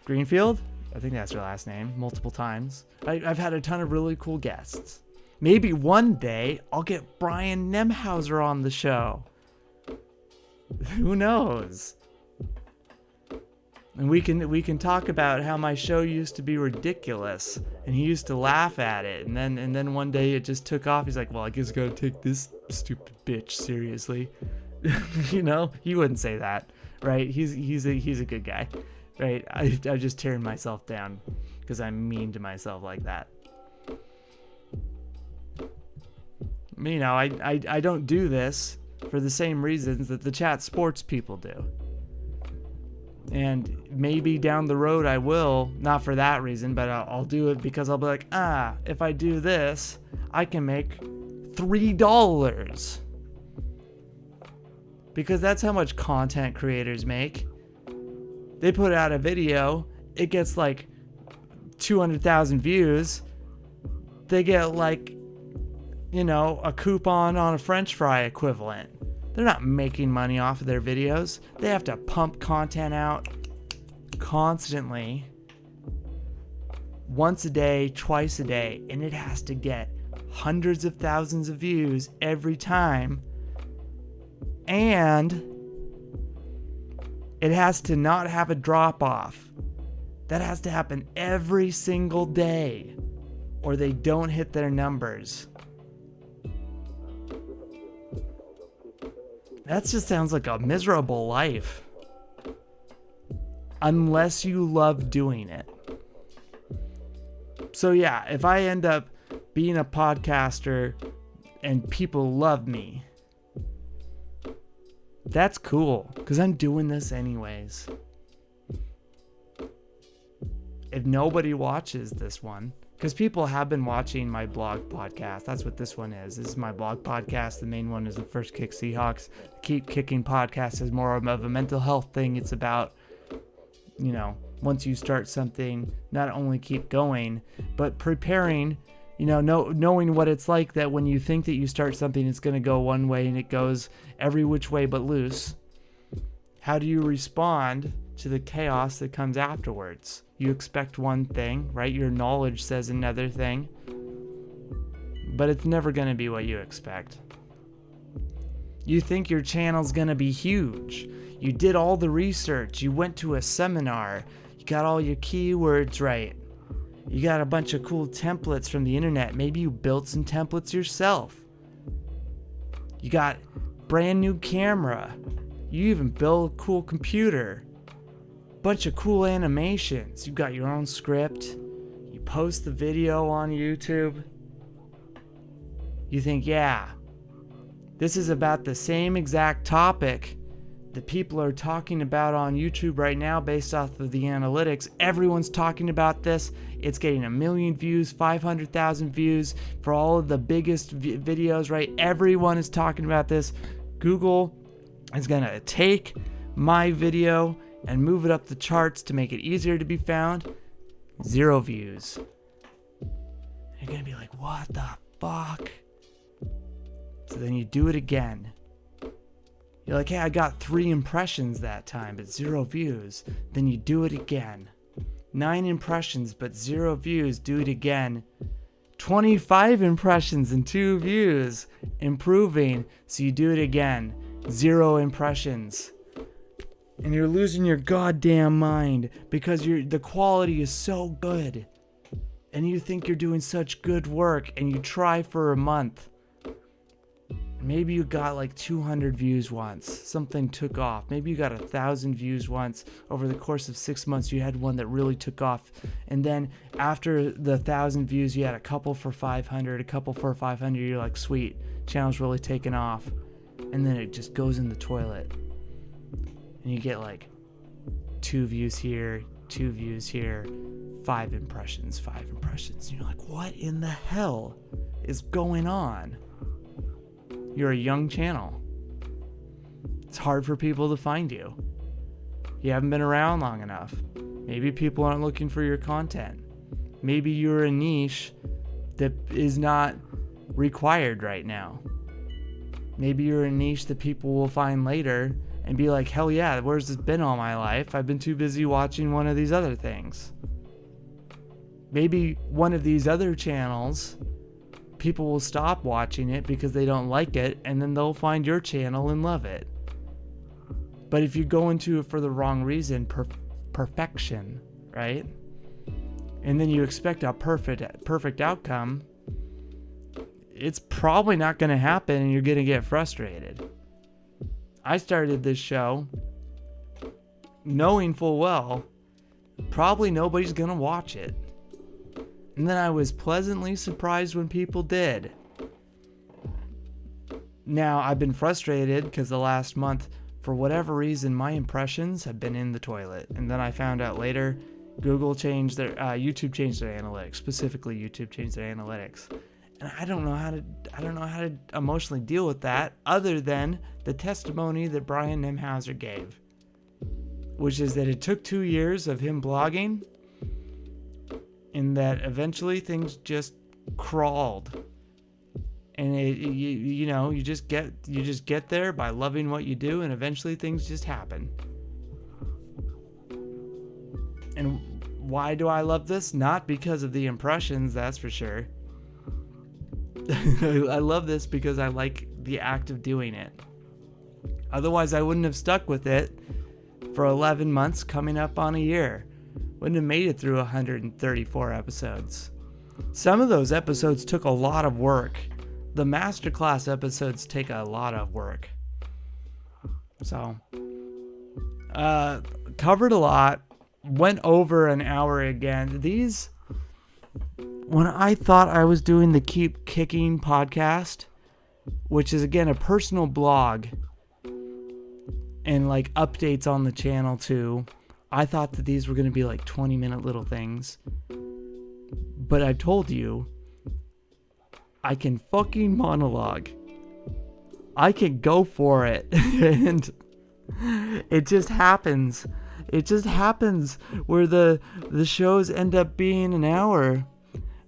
Greenfield, I think that's her last name, multiple times. I've had a ton of really cool guests. Maybe one day I'll get Brian Nemhauser on the show. Who knows? And we can talk about how my show used to be ridiculous, and he used to laugh at it, and then one day it just took off. He's like, "Well, I guess I gotta take this stupid bitch seriously." He wouldn't say that, right? He's a good guy, right? I just tearing myself down because I'm mean to myself like that. I don't do this for the same reasons that the chat sports people do. And maybe down the road I will, not for that reason, but I'll do it because I'll be like, if I do this, I can make $3. Because that's how much content creators make. They put out a video, it gets like 200,000 views. They get like, a coupon on a French fry equivalent. They're not making money off of their videos. They have to pump content out constantly, once a day, twice a day, and it has to get hundreds of thousands of views every time And it has to not have a drop off. That has to happen every single day, or they don't hit their numbers. That just sounds like a miserable life. Unless you love doing it. So yeah, if I end up being a podcaster and people love me, that's cool, because I'm doing this anyways. If nobody watches this one, because people have been watching my blog podcast. That's what this one is. This is my blog podcast. The main one is the First Kick Seahawks. The Keep Kicking podcast is more of a mental health thing. It's about, once you start something, not only keep going, but preparing, knowing what it's like, that when you think that you start something, it's going to go one way and it goes every which way but loose. How do you respond to the chaos that comes afterwards? You expect one thing, right? Your knowledge says another thing, but it's never going to be what you expect. You think your channel's going to be huge. You did all the research. You went to a seminar. You got all your keywords right. You got a bunch of cool templates from the internet. Maybe you built some templates yourself. You got brand new camera. You even built a cool computer. Bunch of cool animations. You got your own script. You post the video on YouTube. You think, yeah, this is about the same exact topic that people are talking about on YouTube right now based off of the analytics. Everyone's talking about this. It's getting 1 million views, 500,000 views for all of the biggest videos, right? Everyone is talking about this. Google is going to take my video and move it up the charts to make it easier to be found. 0 views. You're going to be like, what the fuck? So then you do it again. You're like, hey, I got 3 impressions that time, but 0 views. Then you do it again. 9 impressions, but 0 views. Do it again. 25 impressions and 2 views. Improving. So you do it again. 0 impressions. And you're losing your goddamn mind because the quality is so good. And you think you're doing such good work, and you try for a month. Maybe you got like 200 views once. Something took off. Maybe you got 1,000 views once. Over the course of 6 months, you had one that really took off. And then after the 1,000 views, you had a couple for 500, a couple for 500. You're like, sweet, channel's really taken off. And then it just goes in the toilet. And you get like 2 views here, 2 views here, 5 impressions, 5 impressions. And you're like, what in the hell is going on? You're a young channel. It's hard for people to find you. You haven't been around long enough. Maybe people aren't looking for your content. Maybe you're a niche that is not required right now. Maybe you're a niche that people will find later and be like, hell yeah, where's this been all my life? I've been too busy watching one of these other things. Maybe one of these other channels, people will stop watching it because they don't like it, and then they'll find your channel and love it. But if you go into it for the wrong reason, perfection, right? And then you expect a perfect outcome, it's probably not going to happen, and you're going to get frustrated. I started this show knowing full well probably nobody's going to watch it. And then I was pleasantly surprised when people did. Now, I've been frustrated because the last month, for whatever reason, my impressions have been in the toilet. And then I found out later, YouTube changed their analytics. Specifically, YouTube changed their analytics. And I don't know how to emotionally deal with that, other than the testimony that Brian Nemhausers gave, which is that it took 2 years of him blogging, and that eventually things just crawled. And you just get there by loving what you do, and eventually things just happen. And why do I love this? Not because of the impressions, that's for sure. I love this because I like the act of doing it. Otherwise, I wouldn't have stuck with it for 11 months, coming up on a year. Wouldn't have made it through 134 episodes. Some of those episodes took a lot of work. The masterclass episodes take a lot of work. So, covered a lot. Went over an hour again. These, when I thought I was doing the Keep Kicking podcast, which is again a personal blog and like updates on the channel too, I thought that these were going to be like 20-minute little things. But I've told you, I can fucking monologue. I can go for it. And it just happens. It just happens where the shows end up being an hour.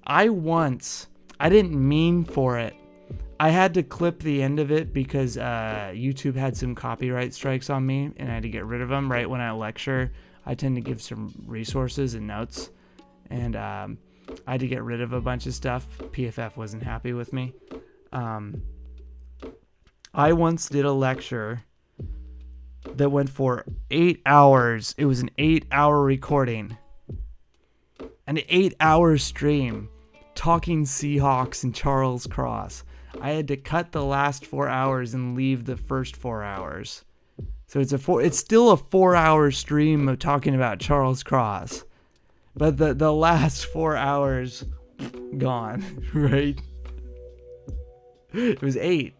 I didn't mean for it. I had to clip the end of it because YouTube had some copyright strikes on me, and I had to get rid of them right when I lecture. I tend to give some resources and notes, and I had to get rid of a bunch of stuff. PFF wasn't happy with me. I once did a lecture that went for 8 hours. It was an 8-hour recording, an 8-hour stream, talking Seahawks and Charles Cross. I had to cut the last 4 hours and leave the first 4 hours. So it's still a 4-hour stream of talking about Charles Cross. But the last 4 hours gone, right? It was 8,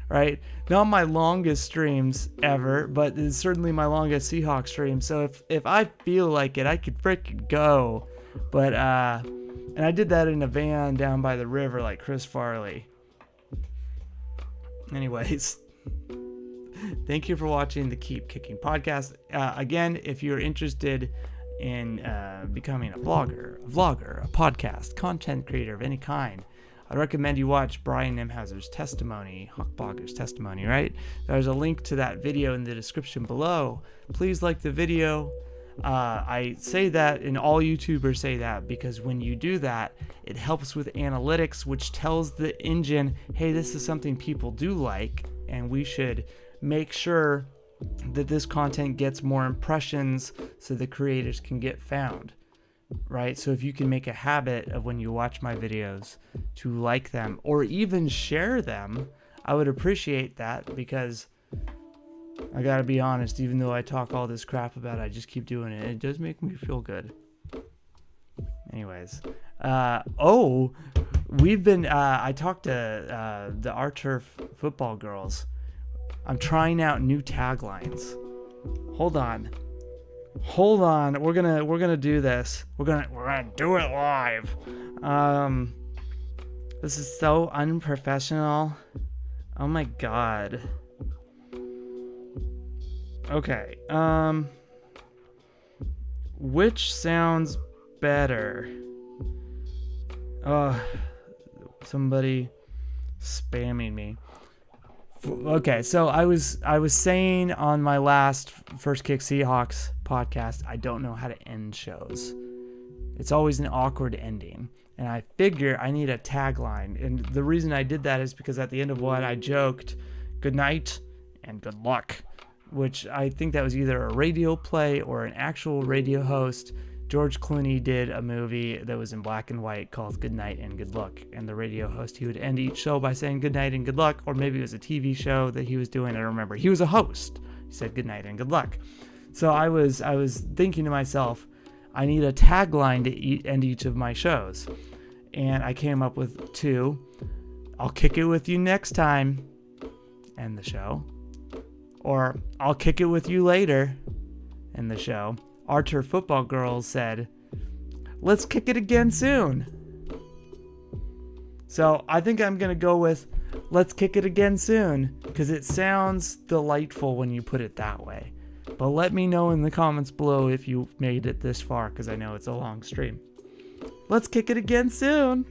right? Not my longest streams ever, but it's certainly my longest Seahawks stream. So if I feel like it, I could freaking go. But and I did that in a van down by the river like Chris Farley. Anyways, thank you for watching the Keep Kicking podcast. Again, if you're interested in becoming a blogger, a vlogger, a podcast, content creator of any kind, I recommend you watch Brian Nemhausers' testimony, Hawkblogger's testimony, right? There's a link to that video in the description below. Please like the video. I say that, and all YouTubers say that, because when you do that, it helps with analytics, which tells the engine, hey, this is something people do like, and we should make sure that this content gets more impressions so the creators can get found, right? So if you can make a habit of when you watch my videos to like them or even share them, I would appreciate that, because I gotta be honest, even though I talk all this crap about it, I just keep doing it. It does make me feel good. Anyways, we've been, I talked to the Our Turf football girls. I'm trying out new taglines. Hold on. We're gonna do this. We're gonna do it live. This is so unprofessional. Oh my god. Okay. Which sounds better? Somebody spamming me. Okay, so I was saying on my last First Kick Seahawks podcast, I don't know how to end shows. It's always an awkward ending. And I figure I need a tagline. And the reason I did that is because at the end of one, I joked, good night and good luck, which I think that was either a radio play or an actual radio host. George Clooney did a movie that was in black and white called Good Night and Good Luck. And the radio host, he would end each show by saying good night and good luck, or maybe it was a TV show that he was doing. I don't remember. He was a host. He said good night and good luck. So I was thinking to myself, I need a tagline to end each of my shows. And I came up with 2. I'll kick it with you next time. End the show. Or I'll kick it with you later. End the show. Our Turf football girls said, let's kick it again soon. So I think I'm going to go with let's kick it again soon, because it sounds delightful when you put it that way. But let me know in the comments below if you made it this far, because I know it's a long stream. Let's kick it again soon.